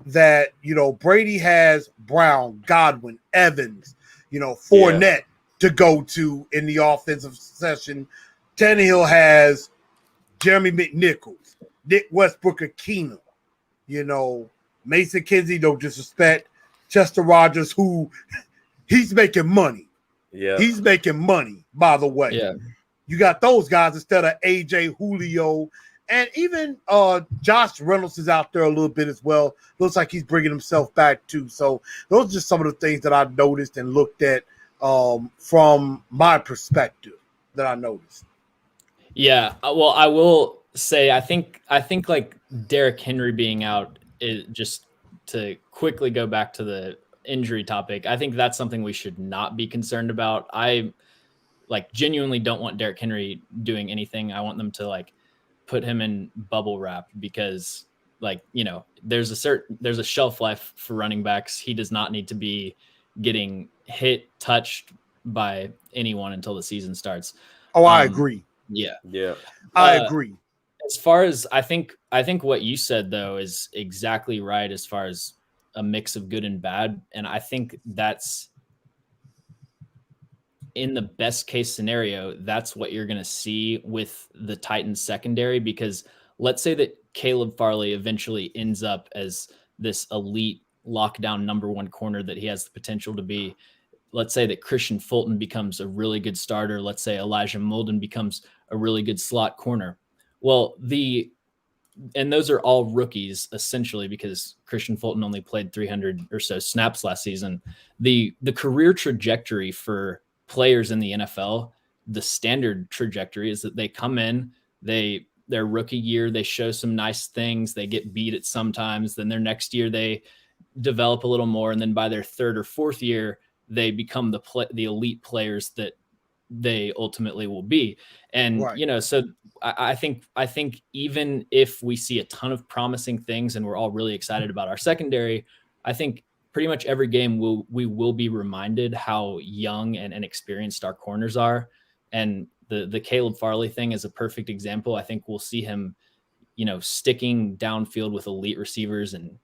[SPEAKER 2] that, Brady has Brown, Godwin, Evans, Fournette to go to in the offensive session Tannehill has Jeremy McNichols, Nick Westbrook-Akina, Mason Kinsey, no disrespect, Chester Rogers, who he's making money.
[SPEAKER 1] Yeah.
[SPEAKER 2] He's making money, by the way.
[SPEAKER 3] Yeah.
[SPEAKER 2] You got those guys instead of AJ, Julio, and even Josh Reynolds is out there a little bit as well. Looks like he's bringing himself back too. So those are just some of the things that I noticed and looked at from my perspective that I noticed.
[SPEAKER 3] Yeah, well, I will say I think like Derrick Henry being out, is just to quickly go back to the injury topic. I think that's something we should not be concerned about. I genuinely don't want Derrick Henry doing anything. I want them to put him in bubble wrap because there's a shelf life for running backs. He does not need to be getting hit, touched by anyone until the season starts.
[SPEAKER 2] Oh, I agree.
[SPEAKER 3] Yeah.
[SPEAKER 2] I agree.
[SPEAKER 3] As far as I think what you said though is exactly right as far as a mix of good and bad. And I think that's in the best case scenario, that's what you're going to see with the Titans secondary, because let's say that Caleb Farley eventually ends up as this elite lockdown number one corner that he has the potential to be. Let's say that Christian Fulton becomes a really good starter. Let's say Elijah Molden becomes a really good slot corner. Well, and those are all rookies essentially because Christian Fulton only played 300 or so snaps last season. The career trajectory for players in the NFL, the standard trajectory is that they come in, their rookie year, they show some nice things, they get beat at sometimes, then their next year they develop a little more, and then by their third or fourth year, they become the elite players that they ultimately will be. And,
[SPEAKER 2] right.
[SPEAKER 3] So I think even if we see a ton of promising things and we're all really excited about our secondary, I think pretty much every game we will be reminded how young and inexperienced our corners are. And the Caleb Farley thing is a perfect example. I think we'll see him, sticking downfield with elite receivers and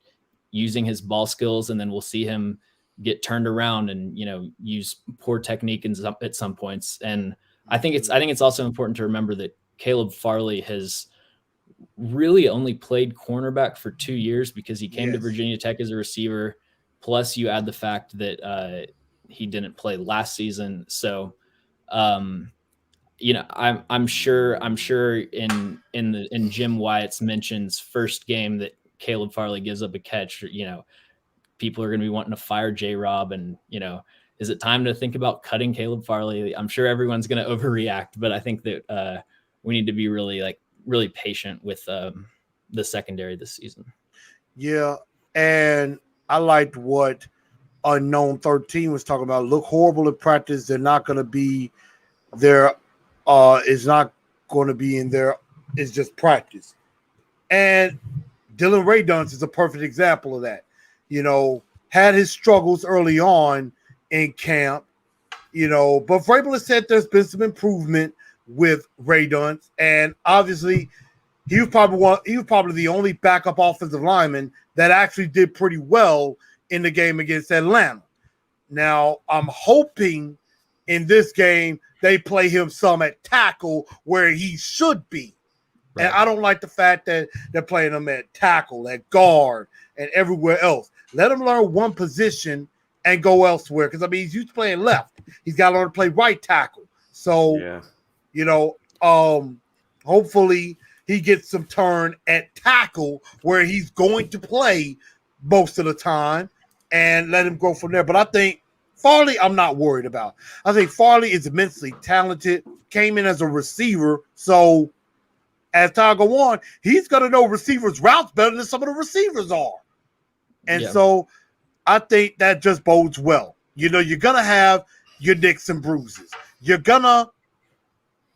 [SPEAKER 3] using his ball skills. And then we'll see him get turned around and, use poor technique at some points. And I think it's also important to remember that Caleb Farley has really only played cornerback for 2 years because he came to Virginia Tech as a receiver. Plus you add the fact that he didn't play last season. So, I'm sure in Jim Wyatt's mentions first game that Caleb Farley gives up a catch, people are going to be wanting to fire J-Rob and, is it time to think about cutting Caleb Farley? I'm sure everyone's going to overreact, but I think that we need to be really patient with the secondary this season. Yeah.
[SPEAKER 2] And I liked what Unknown 13 was talking about. Look horrible in practice. They're not going to be there. Is not going to be in there. It's just practice. And Dylan Radunz is a perfect example of that. Had his struggles early on in camp, but Vrabel has said there's been some improvement with Radunz, and obviously he was probably the only backup offensive lineman that actually did pretty well in the game against Atlanta. Now, I'm hoping in this game they play him some at tackle where he should be. Right. And I don't like the fact that they're playing him at tackle, at guard, and everywhere else. Let him learn one position and go elsewhere. Because, he's used to playing left. He's got to learn to play right tackle. So, hopefully he gets some turn at tackle where he's going to play most of the time and let him go from there. But I think Farley, I'm not worried about. I think Farley is immensely talented, came in as a receiver. So as time go on, he's going to know receivers' routes better than some of the receivers are. And so I think that just bodes well. You're going to have your nicks and bruises. You're going to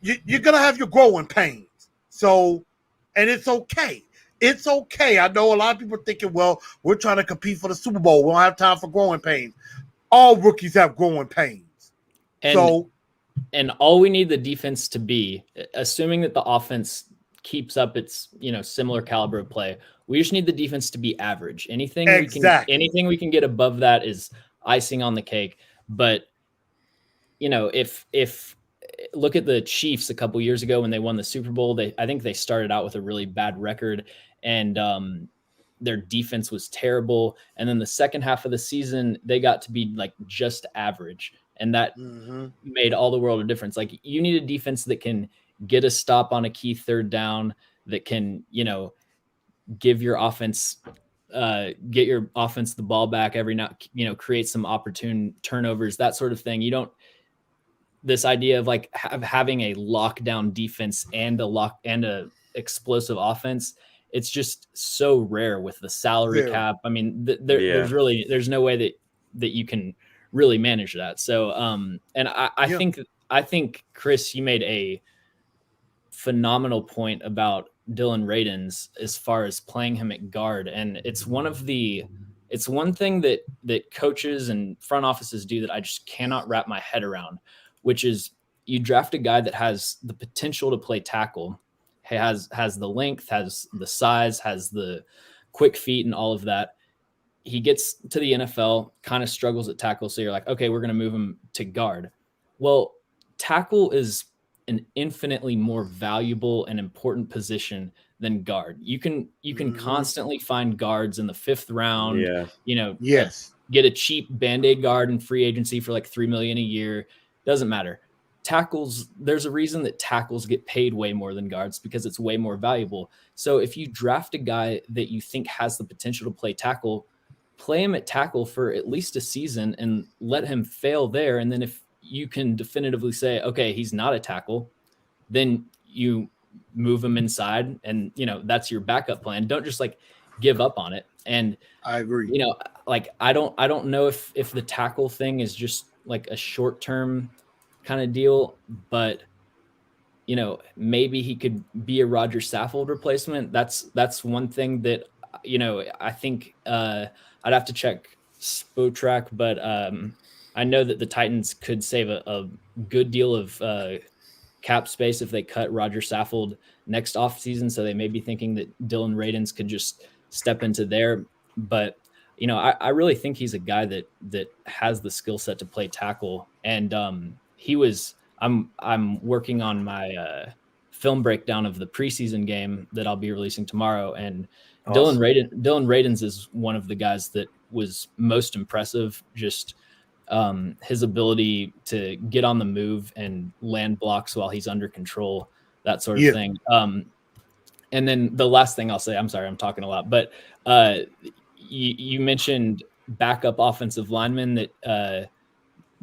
[SPEAKER 2] have your growing pains. So, and it's okay. It's okay. I know a lot of people are thinking, well, we're trying to compete for the Super Bowl. We don't have time for growing pains. All rookies have growing pains.
[SPEAKER 3] And all we need the defense to be, assuming that the offense keeps up its, similar caliber of play, we just need the defense to be average. Anything we can get above that is icing on the cake. But, if look at the Chiefs a couple years ago when they won the Super Bowl. I think they started out with a really bad record, and their defense was terrible. And then the second half of the season, they got to be like just average, and that made all the world of difference. Like, you need a defense that can get a stop on a key third down, that can, give your offense, get your offense the ball back every now, create some opportune turnovers, that sort of thing. You don't, this idea of like having a lockdown defense and a explosive offense, it's just so rare with the salary cap. I mean, there's no way that you can really manage that. So, and I think Chris, you made a phenomenal point about Dylan Radins as far as playing him at guard. And it's one thing that coaches and front offices do that I just cannot wrap my head around, which is you draft a guy that has the potential to play tackle, has the length, has the size, has the quick feet and all of that. He gets to the NFL, kind of struggles at tackle. So you're like, okay, we're going to move him to guard. Well, tackle is an infinitely more valuable and important position than guard. You can constantly find guards in the 5th round, get a cheap Band-Aid guard in free agency for like $3 million a year. Doesn't matter. Tackles, there's a reason that tackles get paid way more than guards, because it's way more valuable. So if you draft a guy that you think has the potential to play tackle, play him at tackle for at least a season and let him fail there. And then if you can definitively say, okay, he's not a tackle, then you move him inside, and that's your backup plan. Don't just like give up on it. And
[SPEAKER 2] I agree.
[SPEAKER 3] I don't know if the tackle thing is just like a short-term kind of deal, but maybe he could be a Roger Saffold replacement. That's one thing that I think I'd have to check Spotrac, but I know that the Titans could save a good deal of cap space if they cut Roger Saffold next offseason. So they may be thinking that Dylan Radins could just step into there. But, I really think he's a guy that has the skill set to play tackle. And I'm working on my film breakdown of the preseason game that I'll be releasing tomorrow. And awesome. Dylan Radins is one of the guys that was most impressive. Just his ability to get on the move and land blocks while he's under control, that sort of thing. And then the last thing I'll say, I'm sorry, I'm talking a lot, but you mentioned backup offensive linemen that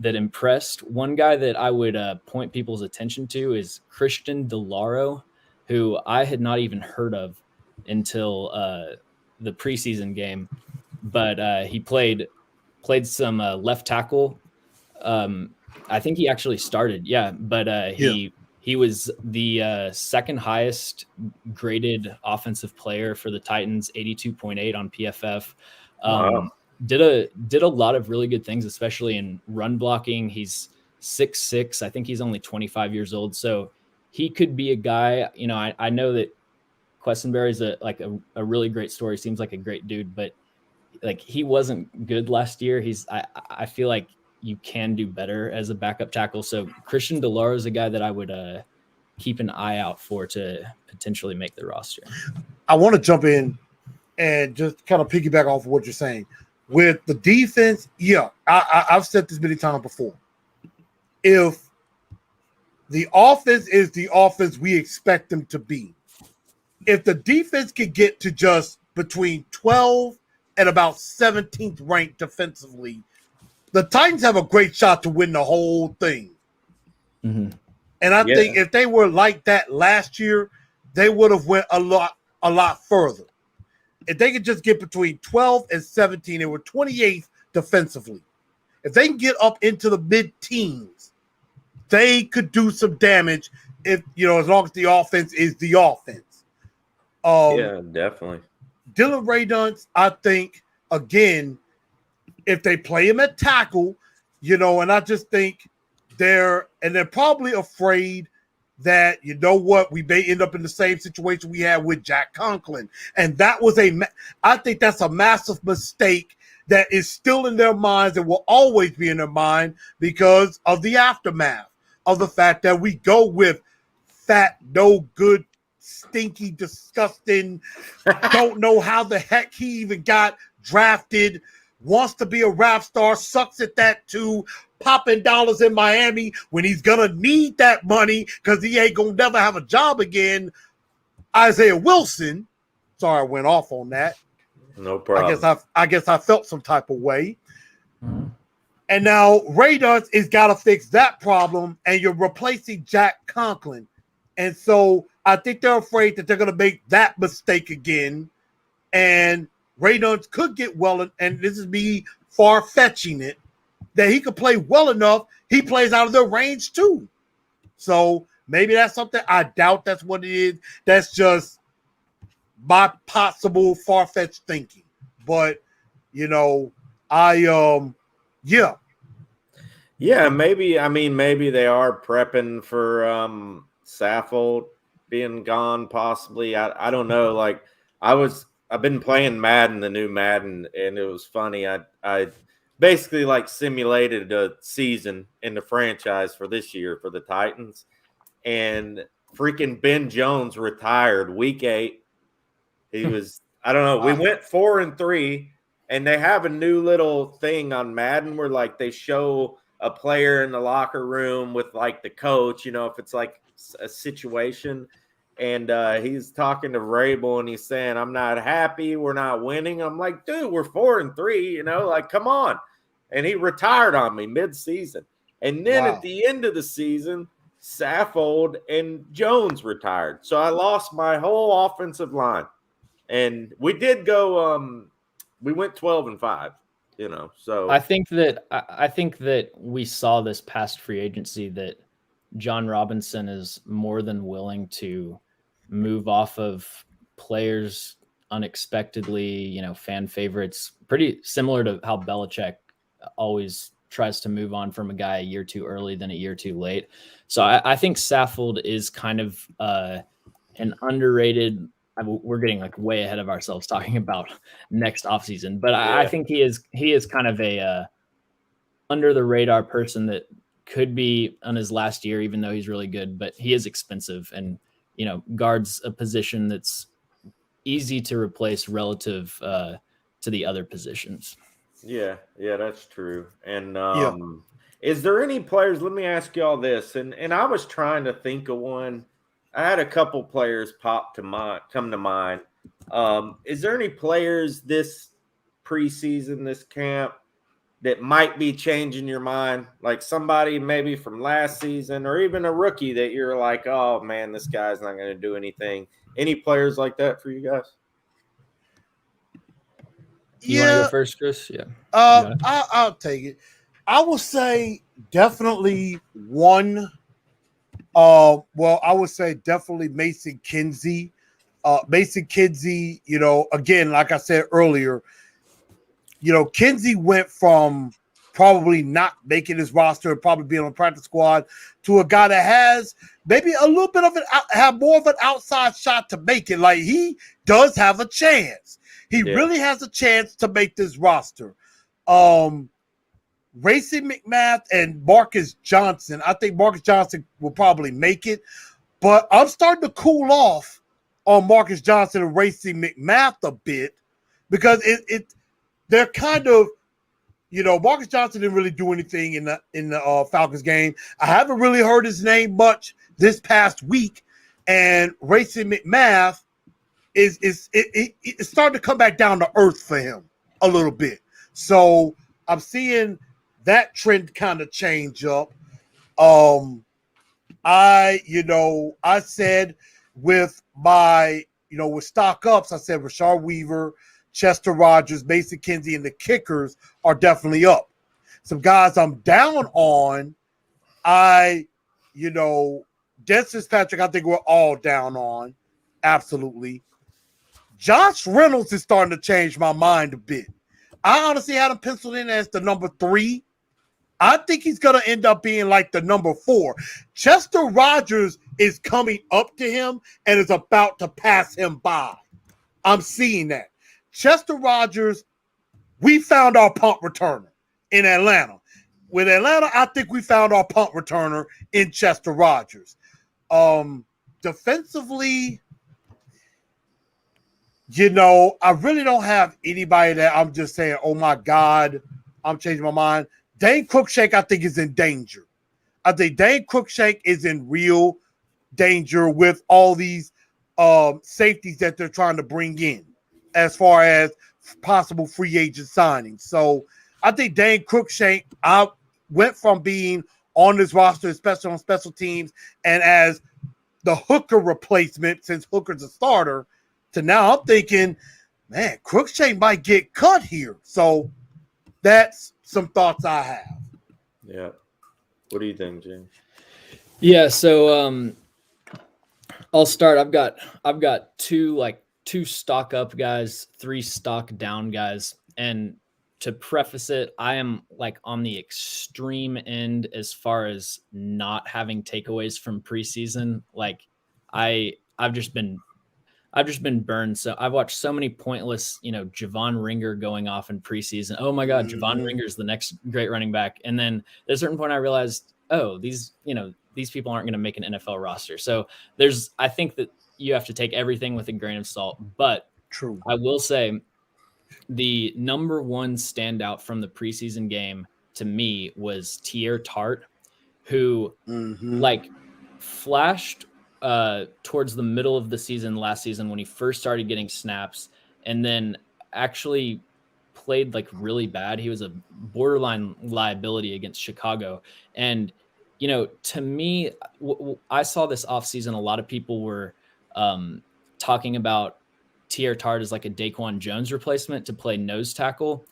[SPEAKER 3] impressed. One guy that I would point people's attention to is Christian DeLauro, who I had not even heard of until the preseason game, but he played some left tackle. I think he actually started. But he was the second highest graded offensive player for the Titans, 82.8 on PFF.
[SPEAKER 1] Wow.
[SPEAKER 3] Did a lot of really good things, especially in run blocking. He's 6'6". I think he's only 25 years old. So he could be a guy, I know that Questenberry's a really great story. Seems like a great dude, but like he wasn't good last year. I feel like you can do better as a backup tackle. So Christian DeLauro is a guy that I would keep an eye out for to potentially make the roster.
[SPEAKER 2] I want to jump in and just kind of piggyback off of what you're saying. With the defense, I've said this many times before. If the offense is the offense we expect them to be, if the defense could get to just between 12 and about 17th ranked defensively, the Titans have a great shot to win the whole thing.
[SPEAKER 3] Mm-hmm.
[SPEAKER 2] And I think if they were like that last year, they would have went a lot further. If they could just get between 12 and 17, they were 28th defensively. If they can get up into the mid-teens, they could do some damage if, as long as the offense is the offense.
[SPEAKER 1] Definitely.
[SPEAKER 2] Dylan Radins, I think, again, if they play him at tackle, and I just think they're probably afraid that, we may end up in the same situation we had with Jack Conklin. And that was I think that's a massive mistake that is still in their minds and will always be in their mind because of the aftermath of the fact that we go with fat, no good, stinky, disgusting, don't know how the heck he even got drafted, wants to be a rap star, sucks at that too, popping dollars in Miami when he's going to need that money because he ain't going to never have a job again. Isaiah Wilson. Sorry, I went off on that.
[SPEAKER 1] No problem.
[SPEAKER 2] I guess I felt some type of way. And now Raiders is got to fix that problem, and you're replacing Jack Conklin. And so I think they're afraid that they're going to make that mistake again. And Raiders could get well, and this is me far-fetching it, that he could play well enough. He plays out of their range too. So maybe that's something. I doubt that's what it is. That's just my possible far-fetched thinking. But,
[SPEAKER 1] Yeah, maybe they are prepping for Saffold being gone, possibly. I don't know. Like I've been playing Madden, the new Madden, and it was funny. I basically like simulated a season in the franchise for this year for the Titans, and freaking Ben Jones retired week 8. He was, I don't know. We went 4-3, and they have a new little thing on Madden where like they show a player in the locker room with like the coach, if it's like a situation. And he's talking to Vrabel and he's saying, I'm not happy. We're not winning. I'm like, dude, we're 4-3, like, come on. And he retired on me mid-season. And then at the end of the season, Saffold and Jones retired. So I lost my whole offensive line. And we did go we went 12-5, so
[SPEAKER 3] I think that we saw this past free agency that John Robinson is more than willing to move off of players unexpectedly, fan favorites, pretty similar to how Belichick always tries to move on from a guy a year too early than a year too late. So I think Saffold is kind of an underrated. We're getting like way ahead of ourselves talking about next offseason, but I think he is kind of a under the radar person that could be on his last year, even though he's really good, but he is expensive and, guards a position that's easy to replace relative to the other positions.
[SPEAKER 1] Yeah, that's true. And is there any players, let me ask y'all this, and I was trying to think of one. I had a couple players come to mind. Is there any players this preseason, this camp, that might be changing your mind? Like somebody maybe from last season or even a rookie that you're like, oh, man, this guy's not going to do anything. Any players like that for you guys?
[SPEAKER 3] You want to go first, Chris? Yeah.
[SPEAKER 2] I'll take it. I will say definitely one. I would say definitely Mason Kinsey. Mason Kinsey, again, like I said earlier, Kinsey went from probably not making his roster and probably being on the practice squad to a guy that has maybe a little bit of have more of an outside shot to make it. Like he does have a chance. He really has a chance to make this roster. Racey McMath and Marcus Johnson. I think Marcus Johnson will probably make it, but I'm starting to cool off on Marcus Johnson and Racey McMath a bit because they're kind of, Marcus Johnson didn't really do anything in the Falcons game. I haven't really heard his name much this past week, and Racey McMath it's starting to come back down to earth for him a little bit. So I'm seeing that trend kind of change up. I said with my, with stock ups, I said Rashard Weaver, Chester Rogers, Mason Kinsey, and the kickers are definitely up. Some guys I'm down on, Dennis Fitzpatrick, I think we're all down on. Absolutely. Josh Reynolds is starting to change my mind a bit. I honestly had him penciled in as the number 3. I think he's going to end up being like the number 4. Chester Rogers is coming up to him and is about to pass him by. I'm seeing that. Chester Rogers, we found our punt returner in Atlanta. with Atlanta, I think we found our punt returner in Chester Rogers. Defensively, I really don't have anybody that I'm just saying, oh my God, I'm changing my mind. Dane Cruikshank, I think, is in danger. I think Dane Cruikshank is in real danger with all these safeties that they're trying to bring in as far as possible free agent signings. So I think Dane Cruikshank went from being on this roster, especially on special teams, and as the Hooker replacement, since Hooker's a starter, to now I'm thinking, man, Cruikshank might get cut here. So that's some thoughts I have.
[SPEAKER 1] Yeah. What do you think, James?
[SPEAKER 3] Yeah, so I'll start. I've got two stock up guys, 3 stock down guys. And to preface it, I am like on the extreme end as far as not having takeaways from preseason. Like I've just been burned. So I've watched so many pointless, Javon Ringer going off in preseason. Oh my God, Javon Ringer is the next great running back. And then at a certain point I realized, oh, these people aren't going to make an NFL roster. So I think that you have to take everything with a grain of salt. But
[SPEAKER 2] true,
[SPEAKER 3] I will say the number one standout from the preseason game to me was Tier Tart, who flashed towards the middle of the season last season when he first started getting snaps, and then actually played like really bad. He was a borderline liability against Chicago. And, to me, I saw this offseason, a lot of people were talking about Tier Tart as like a Daquan Jones replacement to play nose tackle.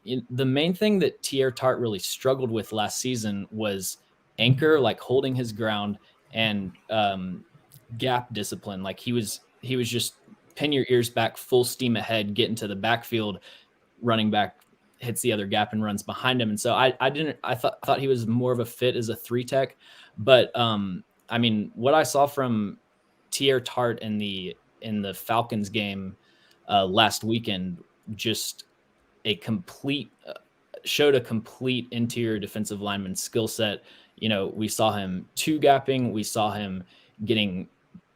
[SPEAKER 3] The main thing that Tier Tart really struggled with last season was anchor, like holding his ground, and gap discipline. Like he was just pin your ears back, full steam ahead, get into the backfield, running back hits the other gap and runs behind him. And so I thought he was more of a fit as a 3 tech. But what I saw from Tier Tart in the Falcons game last weekend, just showed a complete interior defensive lineman skill set. We saw him 2-gapping. We saw him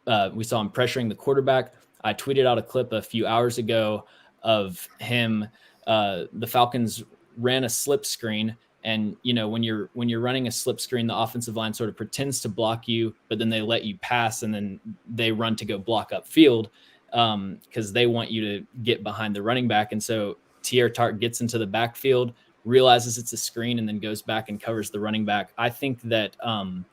[SPEAKER 3] pressuring the quarterback. I tweeted out a clip a few hours ago of him. The Falcons ran a slip screen, and when you're running a slip screen, the offensive line sort of pretends to block you, but then they let you pass, and then they run to go block upfield because they want you to get behind the running back. And so Tier Tart gets into the backfield, realizes it's a screen, and then goes back and covers the running back. I think that the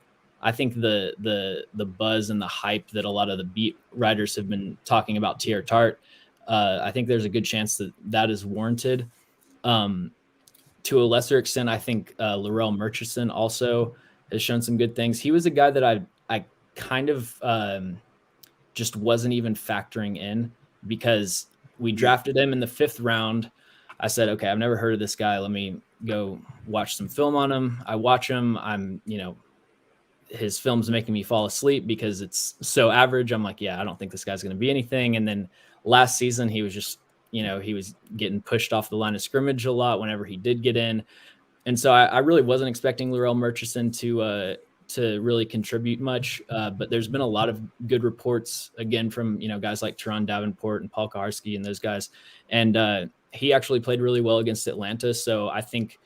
[SPEAKER 3] buzz and the hype that a lot of the beat writers have been talking about Tier Tart, I think there's a good chance that is warranted. To a lesser extent, I think Laurel Murchison also has shown some good things. He was a guy that I kind of just wasn't even factoring in because we drafted him in the 5th round. I said, okay, I've never heard of this guy. Let me go watch some film on him. I watch him. His film's making me fall asleep because it's so average. I'm like, yeah, I don't think this guy's going to be anything. And then last season, he was just, he was getting pushed off the line of scrimmage a lot whenever he did get in. And so I really wasn't expecting Laurel Murchison to really contribute much. But there's been a lot of good reports, again, from, guys like Teron Davenport and Paul Kaharski and those guys. And he actually played really well against Atlanta. So I think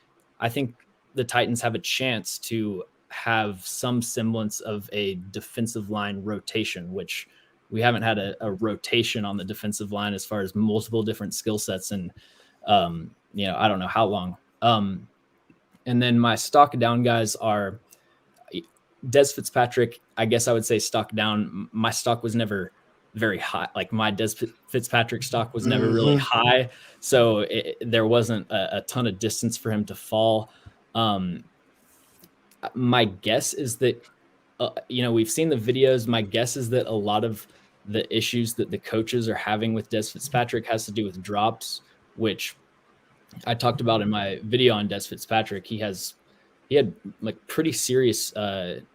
[SPEAKER 3] the Titans have a chance to have some semblance of a defensive line rotation, which we haven't had a rotation on the defensive line as far as multiple different skill sets. And, I don't know how long. And then my stock down guys are Des Fitzpatrick. I guess I would say stock down. My stock was never very high. Like my Des Fitzpatrick stock was never really high. So there wasn't a ton of distance for him to fall. My guess is that, we've seen the videos. My guess is that a lot of the issues that the coaches are having with Des Fitzpatrick has to do with drops, which I talked about in my video on Des Fitzpatrick. He had like pretty serious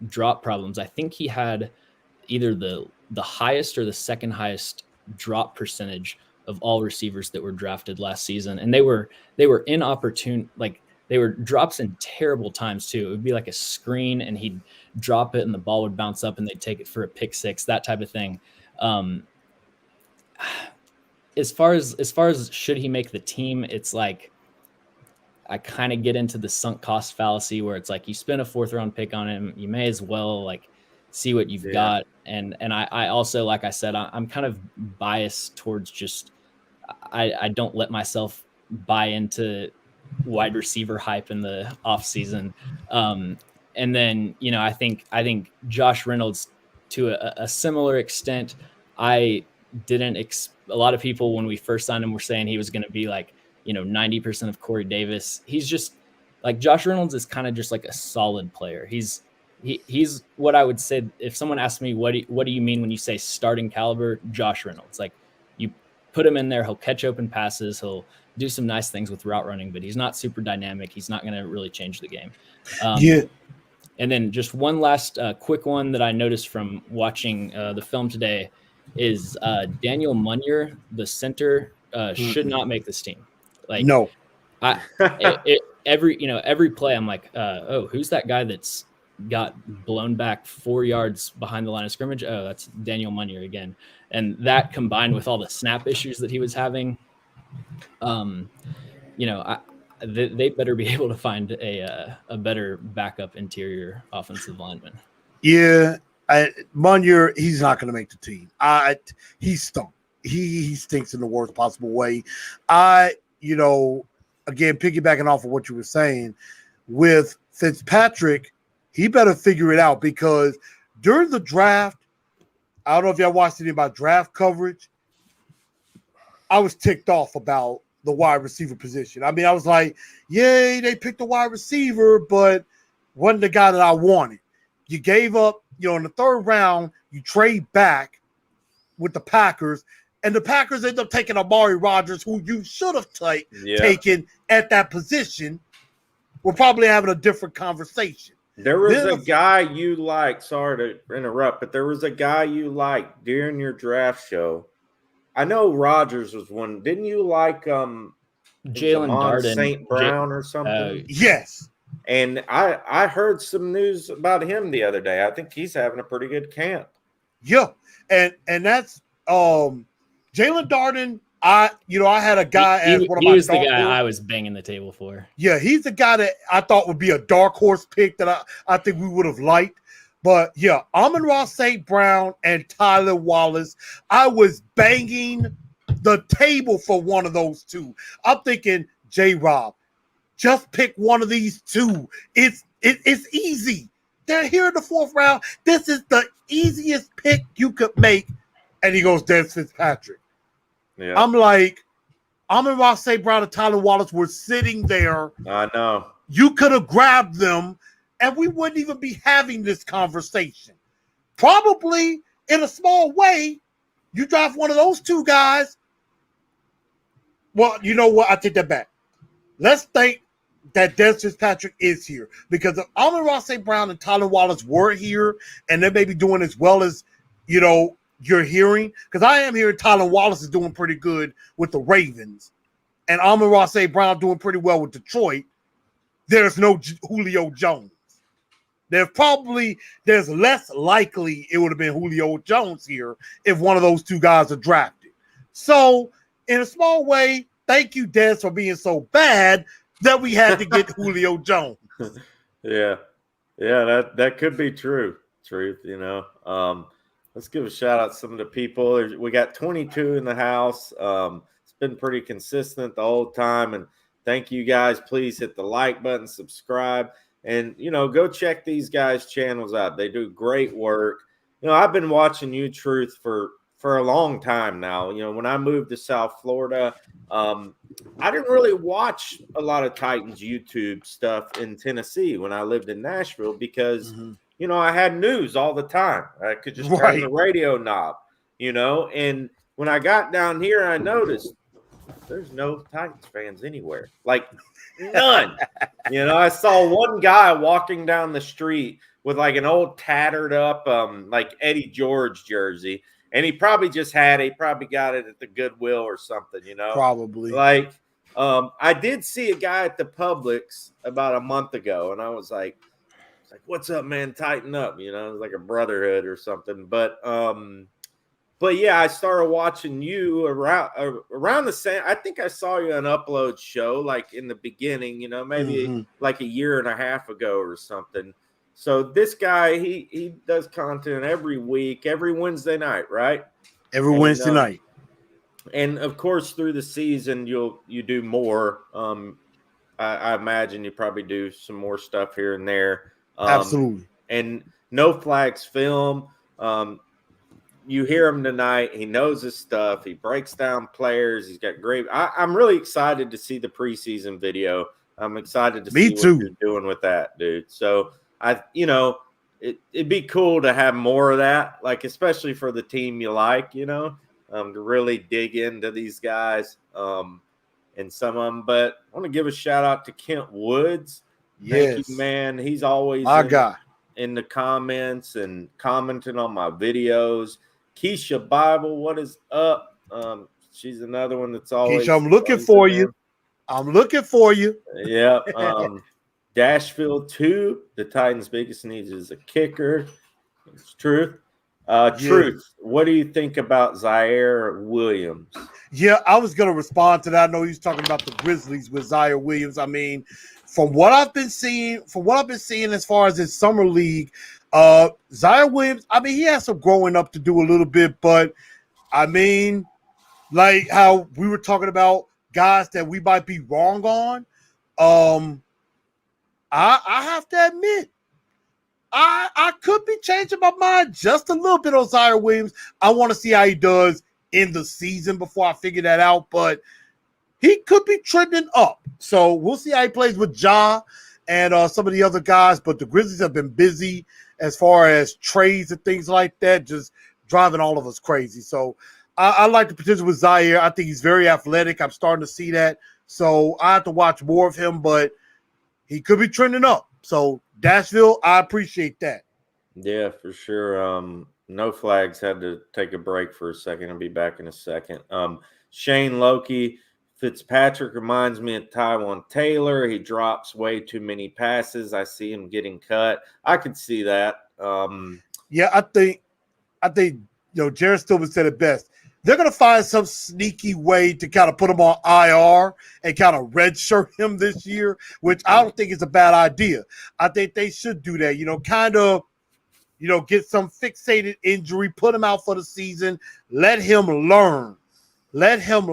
[SPEAKER 3] drop problems. I think he had either the highest or the second highest drop percentage of all receivers that were drafted last season. And they were inopportune. Like they were drops in terrible times too. It would be like a screen and he'd drop it and the ball would bounce up and they'd take it for a pick six, that type of thing. As far as should he make the team, it's like I kind of get into the sunk cost fallacy where it's like you spend a 4th round pick on him, you may as well like see what you've got. And I also, like I said, I'm kind of biased towards just I don't let myself buy into wide receiver hype in the off season. And then, you know, I think Josh Reynolds to a similar extent, I didn't a lot of people when we first signed him were saying he was going to be like, you know, 90% of Corey Davis. He's just like Josh Reynolds is kind of just like a solid player. He's what I would say if someone asked me what do you mean when you say starting caliber, Josh Reynolds. Like you put him in there, he'll catch open passes, he'll do some nice things with route running, but he's not super dynamic. He's not going to really change the game. And then just one last quick one that I noticed from watching the film today is Daniel Munyer, the center, should not make this team. Like
[SPEAKER 2] no,
[SPEAKER 3] every play I'm like, oh, who's that guy that's got blown back 4 yards behind the line of scrimmage? Oh, that's Daniel Munyer again. And that combined with all the snap issues that he was having, you know, they better be able to find a better backup interior offensive lineman.
[SPEAKER 2] Yeah, Munyer, he's not going to make the team. He stunk. He stinks in the worst possible way. You know, again, piggybacking off of what you were saying, with Fitzpatrick, he better figure it out because during the draft, I don't know if y'all watched any about draft coverage. I was ticked off about the wide receiver position. I mean, I was like, yay, they picked the wide receiver, but wasn't the guy that I wanted. You gave up, you know, in the 3rd round, you trade back with the Packers, and the Packers end up taking Amari Rodgers, who you should have taken at that position. We're probably having a different conversation.
[SPEAKER 1] There was a guy you liked. Sorry to interrupt, but there was a guy you liked during your draft show. I know Rodgers was one. Didn't you like
[SPEAKER 3] Jalen Darden,
[SPEAKER 1] St. Brown or something?
[SPEAKER 2] Yes.
[SPEAKER 1] And I heard some news about him the other day. I think he's having a pretty good camp.
[SPEAKER 2] Yeah, and that's Jalen Darden. I had a guy
[SPEAKER 3] he was the guy I was banging the table for.
[SPEAKER 2] Yeah, he's the guy that I thought would be a dark horse pick that I think we would have liked. But yeah, Amon-Ra St. Brown and Tyler Wallace, I was banging the table for one of those two. I'm thinking, J-Rob, just pick one of these two. It's easy. They're here in the 4th round. This is the easiest pick you could make. And he goes, Des Fitzpatrick. Yeah. I'm like, Amon-Ra St. Brown and Tyler Wallace were sitting there.
[SPEAKER 1] I know.
[SPEAKER 2] You could have grabbed them, and we wouldn't even be having this conversation. Probably in a small way, you draft one of those two guys. Well, you know what? I take that back. Let's think that Des Fitzpatrick is here. Because if Amon-Ra St. Brown and Tyler Wallace were here, and they may be doing as well as, you know, you're hearing, because I am hearing Tyler Wallace is doing pretty good with the Ravens, and Amon-Ra St. Brown doing pretty well with Detroit. There's no Julio Jones. There's less likely it would have been Julio Jones here if one of those two guys are drafted. So, in a small way, thank you, Des, for being so bad that we had to get Julio Jones.
[SPEAKER 1] Yeah, that could be true. Truth, you know. Let's give a shout out to some of the people. We got 22 in the house. It's been pretty consistent the whole time. And thank you guys. Please hit the like button, subscribe, and, you know, go check these guys' channels out. They do great work. You know, I've been watching you, Truth, for a long time now. You know, when I moved to South Florida, I didn't really watch a lot of Titans YouTube stuff in Tennessee when I lived in Nashville because you know, I had news all the time. I could just turn the radio knob, you know. And when I got down here, I noticed there's no Titans fans anywhere. Like, none. You know, I saw one guy walking down the street with like an old tattered up like Eddie George jersey. And he probably got it at the Goodwill or something, you know.
[SPEAKER 2] Probably.
[SPEAKER 1] Like, I did see a guy at the Publix about a month ago, and I was like, "What's up, man? Tighten up," you know, it was like a brotherhood or something. But yeah, I started watching you around the same. I think I saw you on Upload Show like in the beginning, you know, maybe like a year and a half ago or something. So this guy, he does content every week, every Wednesday night, right?
[SPEAKER 2] Every Wednesday night.
[SPEAKER 1] And of course, through the season, you do more. I imagine you probably do some more stuff here and there.
[SPEAKER 2] Absolutely.
[SPEAKER 1] And No Flags Film. You hear him tonight. He knows his stuff. He breaks down players. He's got great. I'm really excited to see the preseason video. I'm excited to see what you're doing with that, dude. So it'd be cool to have more of that, like especially for the team you like, you know, to really dig into these guys and some of them. But I want to give a shout out to Kent Woods. Thank you, man. He's always in the comments and commenting on my videos. Keisha Bible, what is up? She's another one that's always.
[SPEAKER 2] Keisha, I'm looking for you. I'm looking for you.
[SPEAKER 1] Yeah. Dashville 2, the Titans' biggest needs is a kicker. It's truth. Truth. What do you think about Zaire Williams?
[SPEAKER 2] Yeah, I was going to respond to that. I know he's talking about the Grizzlies with Zaire Williams. I mean, from what I've been seeing as far as his summer league, Zaire Williams, I mean, he has some growing up to do a little bit, but I mean, like how we were talking about guys that we might be wrong on, I have to admit, I could be changing my mind just a little bit on Zaire Williams. I want to see how he does in the season before I figure that out, but he could be trending up. So we'll see how he plays with Ja and some of the other guys, but the Grizzlies have been busy as far as trades and things like that, just driving all of us crazy. So I like the potential with Zaire. I think he's very athletic. I'm starting to see that. So I have to watch more of him, but he could be trending up. So Dashville, I appreciate that.
[SPEAKER 1] Yeah, for sure. No Flags had to take a break for a second. I'll be back in a second. Shane Loki, Fitzpatrick reminds me of Tywan Taylor. He drops way too many passes. I see him getting cut. I could see that.
[SPEAKER 2] Yeah, I think Jared Stillman said it best. They're going to find some sneaky way to kind of put him on IR and kind of redshirt him this year, which I don't think is a bad idea. I think they should do that, get some fixated injury, put him out for the season, let him learn, and let him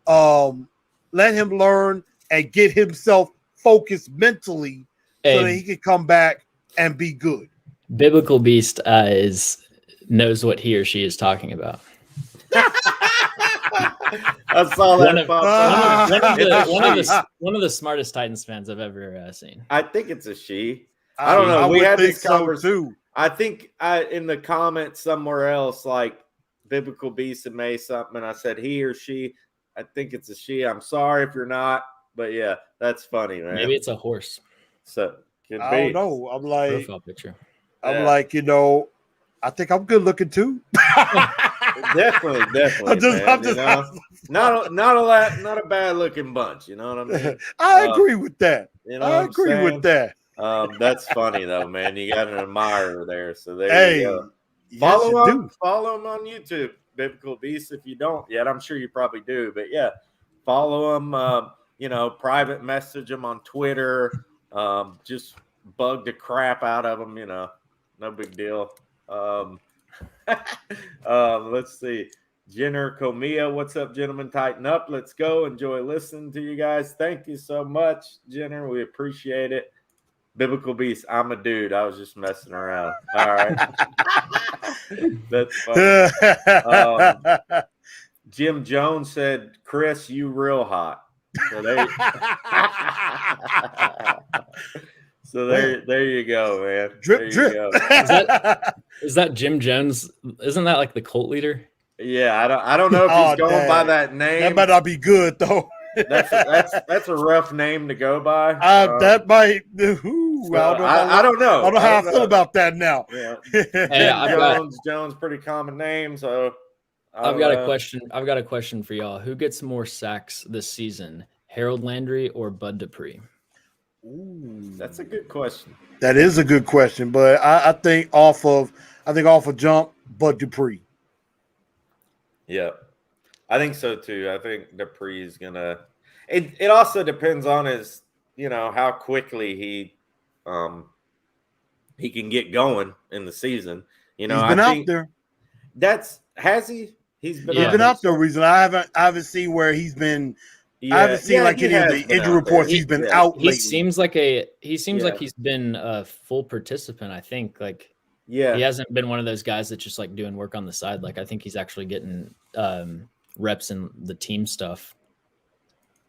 [SPEAKER 2] learn and get himself focused mentally so that he can come back and be good.
[SPEAKER 3] Biblical Beast knows what he or she is talking about.
[SPEAKER 1] I saw that.
[SPEAKER 3] One of the smartest Titans fans I've ever seen.
[SPEAKER 1] I think it's a she. I don't know. We had this conversation
[SPEAKER 2] too.
[SPEAKER 1] I think in the comments somewhere else, like Biblical Beast and May something, and I said he or she. I think it's a she. I'm sorry if you're not, but yeah, that's funny, man.
[SPEAKER 3] Maybe it's a horse.
[SPEAKER 1] So
[SPEAKER 2] I don't know. I'm like,
[SPEAKER 3] profile picture.
[SPEAKER 2] I think I'm good looking too.
[SPEAKER 1] Definitely. Not a bad looking bunch. You know what I mean?
[SPEAKER 2] I agree with that.
[SPEAKER 1] I agree with that. That's funny though, man. You got an admirer there, so there you go. Follow him on YouTube, Biblical Beast. If you don't yet, I'm sure you probably do, but yeah, follow him. Private message him on Twitter. Just bug the crap out of him. No big deal. Let's see. Jenner Comia, what's up, gentlemen? Tighten up. Let's go. Enjoy listening to you guys. Thank you so much, Jenner. We appreciate it. Biblical Beast, I'm a dude. I was just messing around. All right. That's funny. Jim Jones said, Chris, you real hot. So there you go, man.
[SPEAKER 2] Drip.
[SPEAKER 3] Is that Jim Jones? Isn't that like the cult leader?
[SPEAKER 1] Yeah, I don't know if he's going by that name.
[SPEAKER 2] That might not be good though.
[SPEAKER 1] That's a rough name to go by.
[SPEAKER 2] That might.
[SPEAKER 1] I don't know.
[SPEAKER 2] I don't know how I feel about that now.
[SPEAKER 1] Yeah. Jones, pretty common name. So
[SPEAKER 3] I've got a question. I've got a question for y'all. Who gets more sacks this season, Harold Landry or Bud Dupree?
[SPEAKER 2] Ooh,
[SPEAKER 1] That's a good question.
[SPEAKER 2] that is a good question, but I think off of jump, Bud Dupree.
[SPEAKER 1] Yeah, I think so too. I think Dupree is gonna. It also depends on his, how quickly he can get going in the season.
[SPEAKER 2] He's
[SPEAKER 1] I
[SPEAKER 2] been out
[SPEAKER 1] think
[SPEAKER 2] there.
[SPEAKER 1] has he? He's been
[SPEAKER 2] He's
[SPEAKER 1] out
[SPEAKER 2] been
[SPEAKER 1] there.
[SPEAKER 2] out there. Reason I haven't seen where he's been.
[SPEAKER 1] Yeah,
[SPEAKER 2] I haven't seen like
[SPEAKER 1] he
[SPEAKER 2] any of
[SPEAKER 1] has
[SPEAKER 2] the
[SPEAKER 1] been
[SPEAKER 2] injury
[SPEAKER 1] out there.
[SPEAKER 2] reports. He's been out
[SPEAKER 3] He
[SPEAKER 2] lately.
[SPEAKER 3] seems like
[SPEAKER 1] Yeah.
[SPEAKER 3] he's been a full participant. I think he
[SPEAKER 1] Yeah,
[SPEAKER 3] hasn't been one of those guys that's just like doing work on the side. Like I think he's actually getting reps in the team stuff.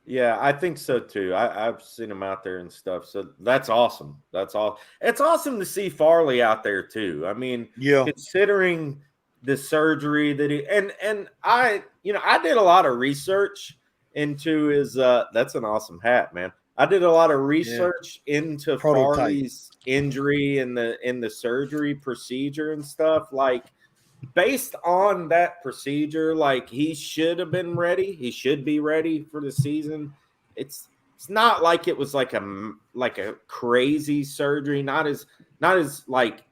[SPEAKER 1] yeah, I think so too. I've seen him out there and stuff. So that's awesome. That's all. It's awesome to see Farley out there too. I mean,
[SPEAKER 2] Yeah.
[SPEAKER 1] considering the surgery that and I did a lot of research into his that's an awesome hat, man. I did a lot of research into
[SPEAKER 2] Prototype.
[SPEAKER 1] Farley's injury and the surgery procedure and stuff. Like based on that procedure, like he should have been ready. He should be ready for the season. It's not like it was like a crazy surgery, not as like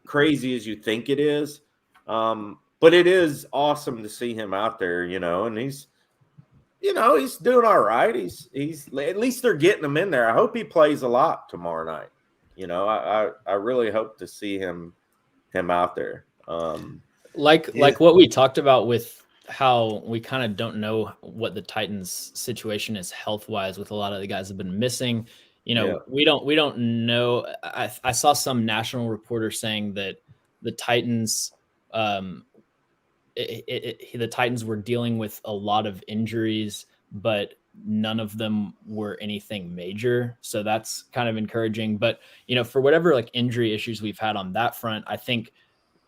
[SPEAKER 1] crazy as you think it is. But it is awesome to see him out there, and he's doing all right. He's at least they're getting him in there. I hope he plays a lot tomorrow night. I really hope to see him out there.
[SPEAKER 3] Like what we talked about with how we kind of don't know what the Titans situation is health wise with a lot of the guys have been missing. We don't know. I saw some national reporter saying that the Titans, the Titans were dealing with a lot of injuries, but none of them were anything major. So that's kind of encouraging. But, for whatever like injury issues we've had on that front, I think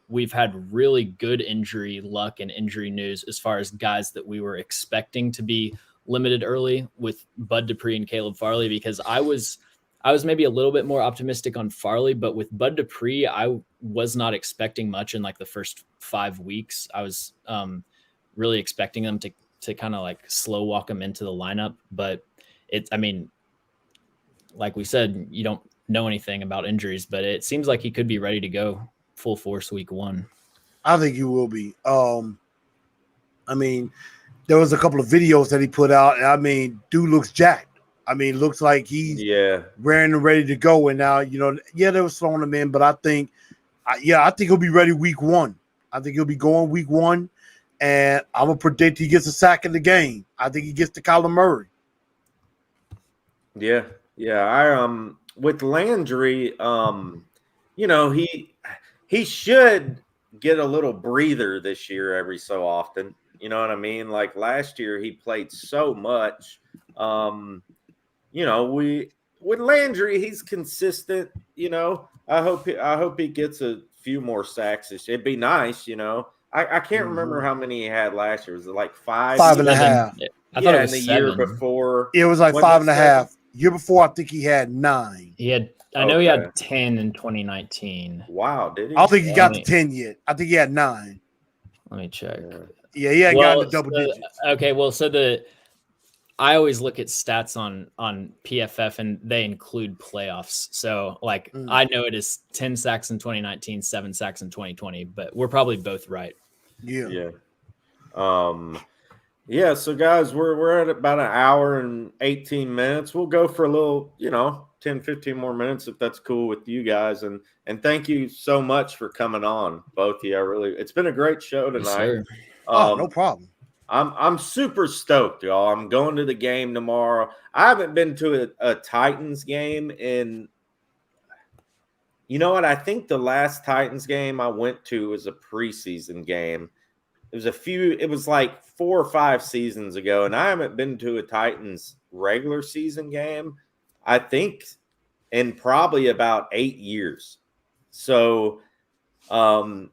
[SPEAKER 3] we've had really good injury luck and injury news as far as guys that we were expecting to be limited early with Bud Dupree and Caleb Farley, because I was maybe a little bit more optimistic on Farley, but with Bud Dupree, I was not expecting much in like the first 5 weeks. I was really expecting them to kind of like slow walk him into the lineup, but like we said, you don't know anything about injuries, but it seems like he could be ready to go full force week 1.
[SPEAKER 2] I think he will be. There was a couple of videos that he put out, and dude looks jacked. Looks like he's raring and ready to go. And now, they were throwing him in, but I think he'll be ready week 1. I think he'll be going week 1, and I'm gonna predict he gets a sack in the game. I think he gets to Kyler Murray.
[SPEAKER 1] Yeah. I with Landry, he should get a little breather this year every so often. You know what I mean? Like last year, he played so much. With Landry, he's consistent. I hope he gets a few more sacks. It'd be nice. I can't remember how many he had last year. Was it like 5?
[SPEAKER 2] 5.5.
[SPEAKER 3] I thought it was
[SPEAKER 1] the
[SPEAKER 3] 7.
[SPEAKER 1] year before.
[SPEAKER 2] It was like 5.5. Year before, I think he had 9.
[SPEAKER 3] I know he had 10 in 2019.
[SPEAKER 1] Wow, did he?
[SPEAKER 2] I don't think he got to 10 yet. I think he had 9.
[SPEAKER 3] Let me check.
[SPEAKER 2] Yeah, he hadn't gotten to double digits.
[SPEAKER 3] Okay, well, I always look at stats on PFF, and they include playoffs. So, I know it is 10 sacks in 2019, 7 sacks in 2020, but we're probably both right.
[SPEAKER 2] Yeah.
[SPEAKER 1] So guys, we're at about an hour and 18 minutes. We'll go for a little, 10, 15 more minutes if that's cool with you guys. And thank you so much for coming on, both of you. It's been a great show tonight.
[SPEAKER 3] Yes,
[SPEAKER 2] no problem.
[SPEAKER 1] I'm super stoked, y'all. I'm going to the game tomorrow. I haven't been to a Titans game in, you know what? I think the last Titans game I went to was a preseason game. It was like 4 or 5 seasons ago, and I haven't been to a Titans regular season game, I think, in probably about 8 years. So I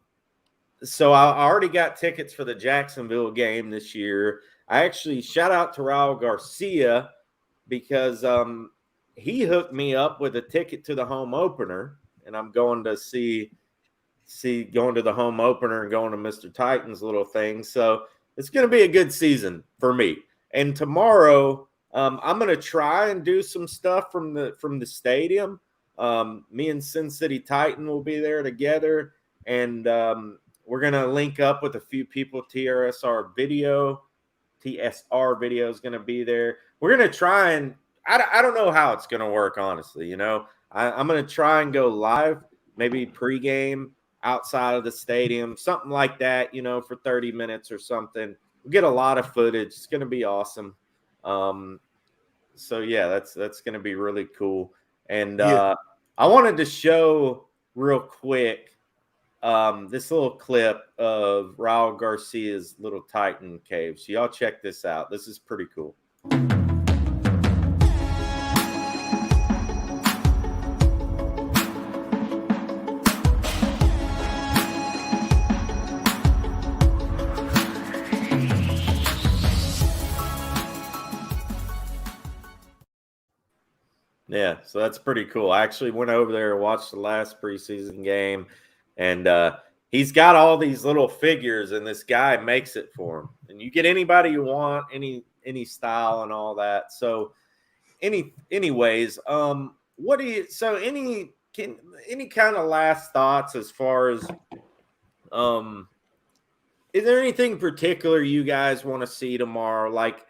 [SPEAKER 1] already got tickets for the Jacksonville game this year. I actually shout out to Raul Garcia because he hooked me up with a ticket to the home opener, and I'm going to see see going to the home opener and going to Mr. Titans little thing. So it's going to be a good season for me. And tomorrow, I'm going to try and do some stuff from the stadium. Me and Sin City Titan will be there together, and we're going to link up with a few people. TSR video is going to be there. We're going to try and I don't know how it's going to work, honestly. I'm going to try and go live, maybe pregame outside of the stadium, something like that, for 30 minutes or something. We'll get a lot of footage. It's going to be awesome. So yeah, that's going to be really cool. And I wanted to show real quick this little clip of Raul Garcia's little Titan cave. So y'all check this out. This is pretty cool. Yeah, so that's pretty cool. I actually went over there and watched the last preseason game, and he's got all these little figures, and this guy makes it for him. And you get anybody you want, any style and all that. So, anyways, what do you? So, any kind of last thoughts as far as, is there anything particular you guys want to see tomorrow? Like,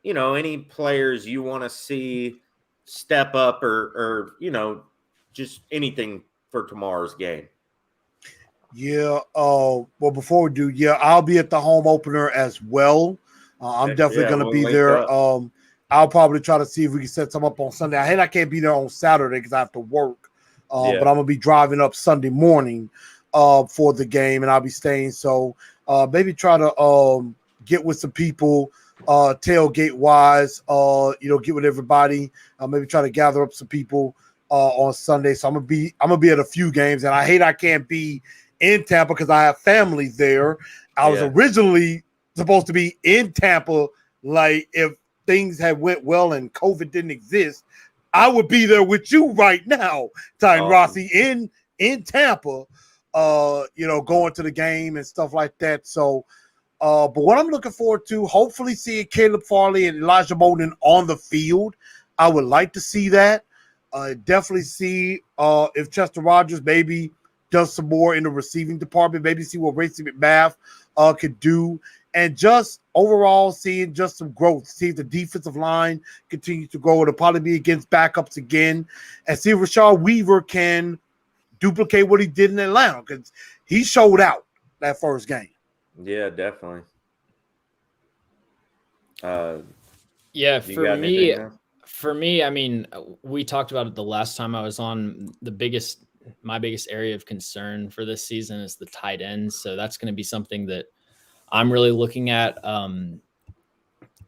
[SPEAKER 1] any players you want to see step up or just anything for tomorrow's game?
[SPEAKER 2] Yeah. Well, before we do, I'll be at the home opener as well. I'm definitely going to be there. I'll probably try to see if we can set some up on Sunday. I can't be there on Saturday because I have to work. But I'm going to be driving up Sunday morning for the game, and I'll be staying. So maybe try to get with some people tailgate wise, get with everybody, maybe try to gather up some people on Sunday. So I'm gonna be at a few games, and I can't be in Tampa because I have family there. I was originally supposed to be in Tampa, like if things had went well and COVID didn't exist, I would be there with you right now, Ty and Rossi in Tampa, going to the game and stuff like that. So but what I'm looking forward to, hopefully seeing Caleb Farley and Elijah Molden on the field. I would like to see that. Definitely see if Chester Rogers maybe does some more in the receiving department, maybe see what Racey McMath could do. And just overall seeing just some growth, see if the defensive line continues to grow. It'll probably be against backups again. And see if Rashad Weaver can duplicate what he did in Atlanta, because he showed out that first game.
[SPEAKER 1] Yeah, definitely.
[SPEAKER 3] For me, I mean, we talked about it the last time I was on. My biggest area of concern for this season is the tight ends. So that's going to be something that I'm really looking at.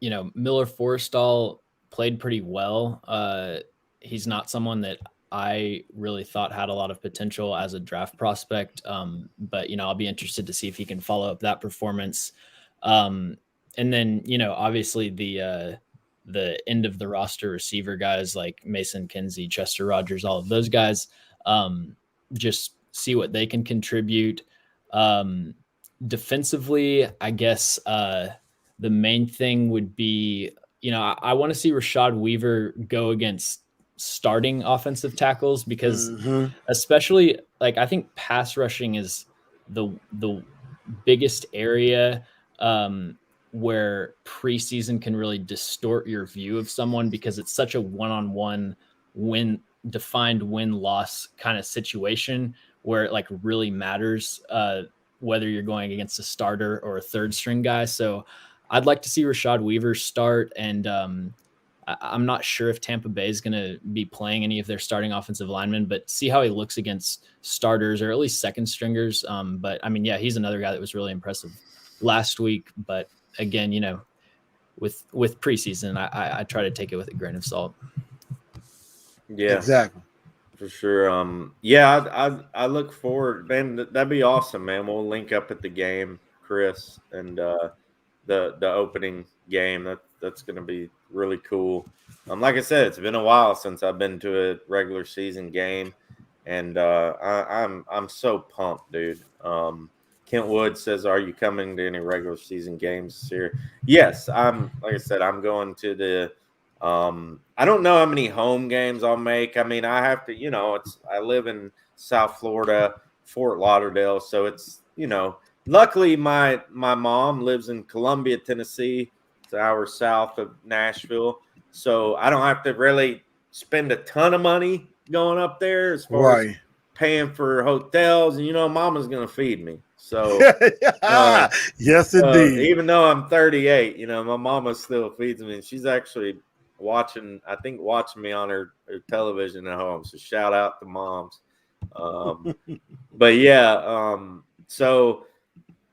[SPEAKER 3] Miller Forrestall played pretty well. He's not someone that I really thought had a lot of potential as a draft prospect. But, I'll be interested to see if he can follow up that performance. And then, obviously the end of the roster receiver guys like Mason Kinsey, Chester Rogers, all of those guys, just see what they can contribute. Defensively, I guess the main thing would be, I want to see Rashad Weaver go against starting offensive tackles, because especially I think pass rushing is the biggest area where preseason can really distort your view of someone, because it's such a one-on-one defined win-loss kind of situation where it really matters whether you're going against a starter or a third string guy. So I'd like to see Rashad Weaver start, and I'm not sure if Tampa Bay is going to be playing any of their starting offensive linemen, but see how he looks against starters or at least second stringers. But I mean, he's another guy that was really impressive last week. But again, with preseason, I try to take it with a grain of salt.
[SPEAKER 1] Yeah,
[SPEAKER 2] exactly.
[SPEAKER 1] For sure. I look forward, man. That'd be awesome, man. We'll link up at the game, Chris, and the opening game. That's going to be really cool. Like I said, it's been a while since I've been to a regular season game, And I'm so pumped, dude. Kent Wood says, "Are you coming to any regular season games this year?" Yes, like I said, I'm going to the. I don't know how many home games I'll make. I mean, I have to, I live in South Florida, Fort Lauderdale, so it's, luckily my mom lives in Columbia, Tennessee. It's an hour south of Nashville, so I don't have to really spend a ton of money going up there as far as paying for hotels, and mama's gonna feed me. So
[SPEAKER 2] yes, indeed.
[SPEAKER 1] Even though I'm 38, my mama still feeds me, and she's actually watching me on her television at home. So shout out to moms. But yeah, so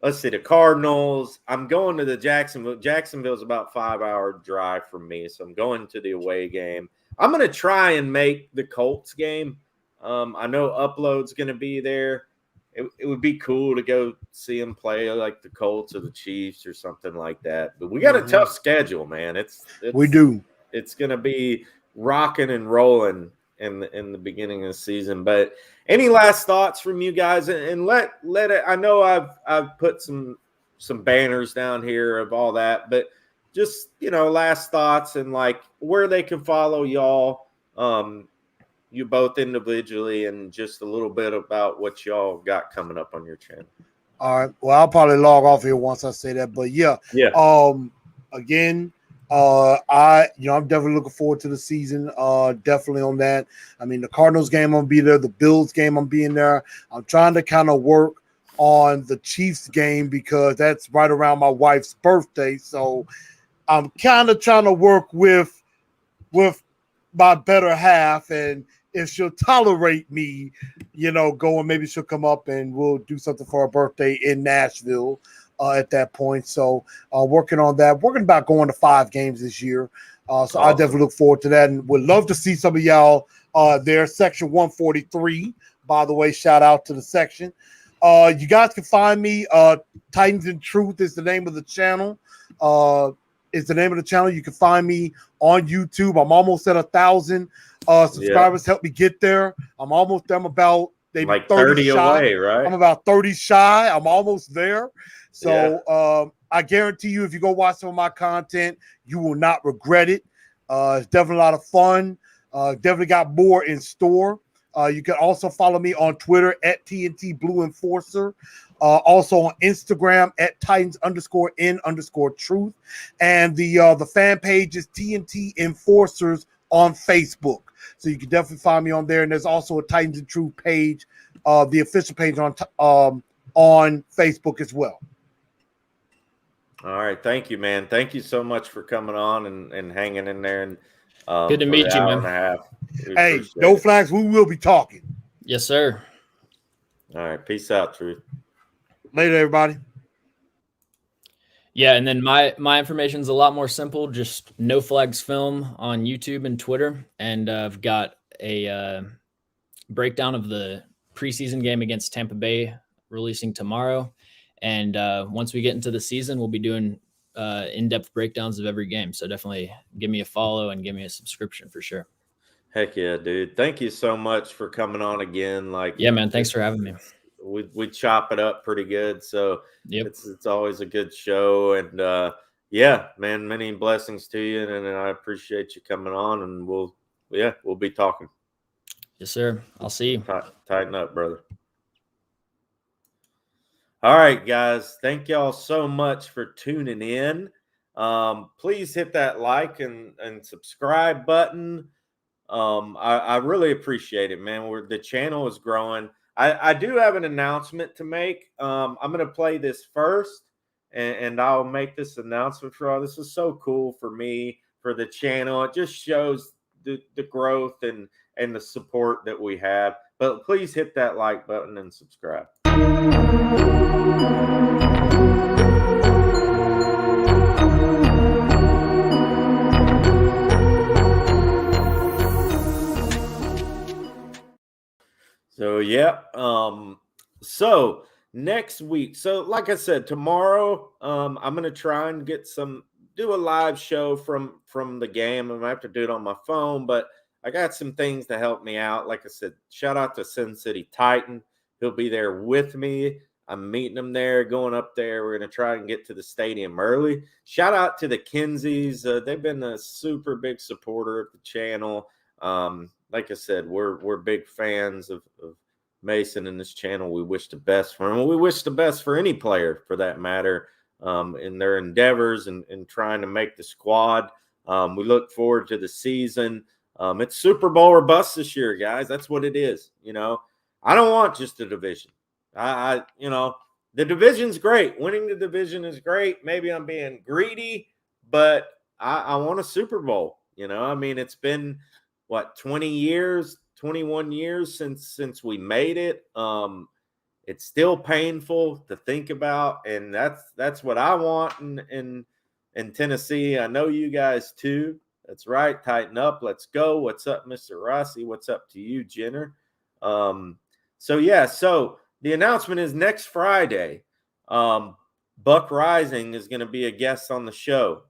[SPEAKER 1] let's see, the Cardinals. I'm going to the Jacksonville. Jacksonville's about 5-hour drive from me, so I'm going to the away game. I'm going to try and make the Colts game. I know Upload's going to be there. It would be cool to go see him play like the Colts or the Chiefs or something like that. But we got a tough schedule, man.
[SPEAKER 2] We do.
[SPEAKER 1] It's going to be rocking and rolling in the beginning of the season. But any last thoughts from you guys? And let it. I know I've put some banners down here of all that, but just last thoughts and like where they can follow y'all. You both individually, and just a little bit about what y'all got coming up on your channel.
[SPEAKER 2] All right. Well, I'll probably log off here once I say that, but yeah. Again, I'm definitely looking forward to the season. Definitely on that. I mean, the Cardinals game, I'm gonna be there. The Bills game, I'm being there. I'm trying to kind of work on the Chiefs game because that's right around my wife's birthday. So I'm kind of trying to work with my better half, and if she'll tolerate me, going, maybe she'll come up and we'll do something for her birthday in Nashville at that point. So working on that, working about going to 5 games this year. So awesome. I definitely look forward to that, and would love to see some of y'all there. Section 143, by the way, shout out to the section. You guys can find me. Titans and Truth is the name of the channel. You can find me on YouTube. I'm almost at 1,000 subscribers. Help me get there. I'm almost there. I'm about maybe
[SPEAKER 1] like
[SPEAKER 2] 30 shy.
[SPEAKER 1] away, right?
[SPEAKER 2] I'm about 30 shy. I'm almost there. So I guarantee you, if you go watch some of my content, you will not regret it. It's definitely a lot of fun. Definitely got more in store. You can also follow me on Twitter at TNT Blue Enforcer. Also on Instagram at Titans_N_Truth. And the fan page is TNT Enforcers on Facebook. So you can definitely find me on there. And there's also a Titans and Truth page, the official page on Facebook as well.
[SPEAKER 1] All right. Thank you, man. Thank you so much for coming on and hanging in there. And
[SPEAKER 3] good to meet you, man.
[SPEAKER 2] Hey, no flags. We will be talking.
[SPEAKER 3] Yes, sir.
[SPEAKER 1] All right. Peace out, Truth.
[SPEAKER 2] Later, everybody.
[SPEAKER 3] Yeah, and then my information is a lot more simple. Just No Flags Film on YouTube and Twitter, and I've got a breakdown of the preseason game against Tampa Bay releasing tomorrow. And once we get into the season, we'll be doing in-depth breakdowns of every game. So definitely give me a follow and give me a subscription for sure.
[SPEAKER 1] Heck yeah, dude. Thank you so much for coming on again.
[SPEAKER 3] Yeah, man. Thanks for having me.
[SPEAKER 1] We chop it up pretty good. So it's always a good show. And yeah, man, many blessings to you. And I appreciate you coming on, and we'll be talking.
[SPEAKER 3] Yes, sir. I'll see you.
[SPEAKER 1] Tighten up, brother. All right, guys. Thank y'all so much for tuning in. Please hit that like and subscribe button. I really appreciate it, man. The channel is growing. I do have an announcement to make. I'm going to play this first, and I'll make this announcement for all. This is so cool for me, for the channel. It just shows the growth and the support that we have. But please hit that like button and subscribe. So yeah, so next week, so like I said, tomorrow, I'm gonna try and do a live show from the game. I'm gonna have to do it on my phone, but I got some things to help me out. Like I said, shout out to Sin City Titan. He'll be there with me. I'm meeting him there, going up there. We're going to try and get to the stadium early. Shout out to the Kinseys. They've been a super big supporter of the channel. Like I said, we're big fans of Mason and this channel. We wish the best for him. We wish the best for any player, for that matter, in their endeavors and trying to make the squad. We look forward to the season. It's Super Bowl or bust this year, guys. That's what it is. You know, I don't want just a division. The division's great. Winning the division is great. Maybe I'm being greedy, but I want a Super Bowl. You know, I mean, it's been 20 years, 21 years since we made it. It's still painful to think about, and that's what I want in Tennessee. I know you guys too. That's right. Tighten up. Let's go. What's up, Mr. Rossi? What's up to you, Jenner? So the announcement is next Friday. Buck Rising is going to be a guest on the show.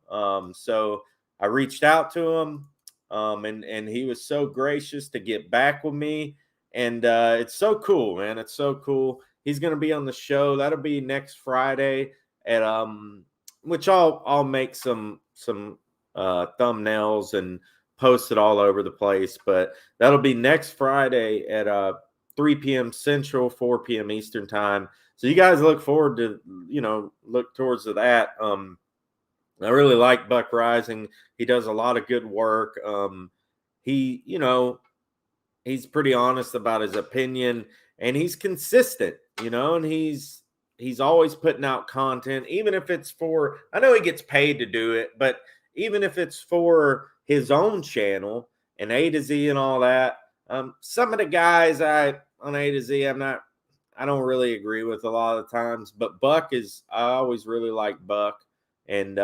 [SPEAKER 1] So I reached out to him, and he was so gracious to get back with me. And it's so cool, man. It's so cool. He's going to be on the show. That'll be next Friday at which I'll make some thumbnails and post it all over the place. But that'll be next Friday at 3 p.m. Central, 4 p.m. Eastern time. So you guys look forward to, look towards that. I really like Buck Rising. He does a lot of good work. He's pretty honest about his opinion, and he's consistent, and he's always putting out content, even if it's for, I know he gets paid to do it, but even if it's for his own channel and A to Z and all that. Some of the guys on A to Z, I don't really agree with a lot of times, but Buck I always really like Buck. And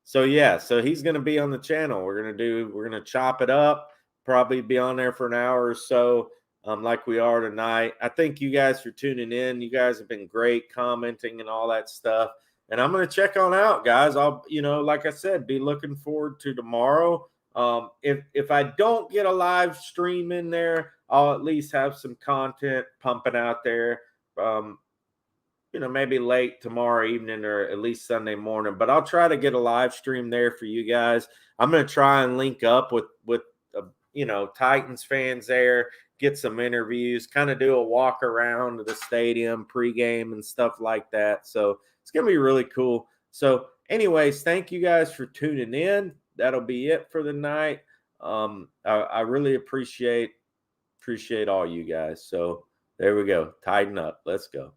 [SPEAKER 1] so he's going to be on the channel. We're going to chop it up, probably be on there for an hour or so, like we are tonight. I thank you guys for tuning in. You guys have been great commenting and all that stuff. And I'm going to check on out, guys. I'll, like I said, be looking forward to tomorrow. If I don't get a live stream in there, I'll at least have some content pumping out there. Maybe late tomorrow evening or at least Sunday morning, but I'll try to get a live stream there for you guys. I'm going to try and link up with Titans fans there, get some interviews, kind of do a walk around the stadium pregame and stuff like that. So it's going to be really cool. So anyways, thank you guys for tuning in. That'll be it for the night. I really appreciate all you guys. So there we go. Tighten up. Let's go.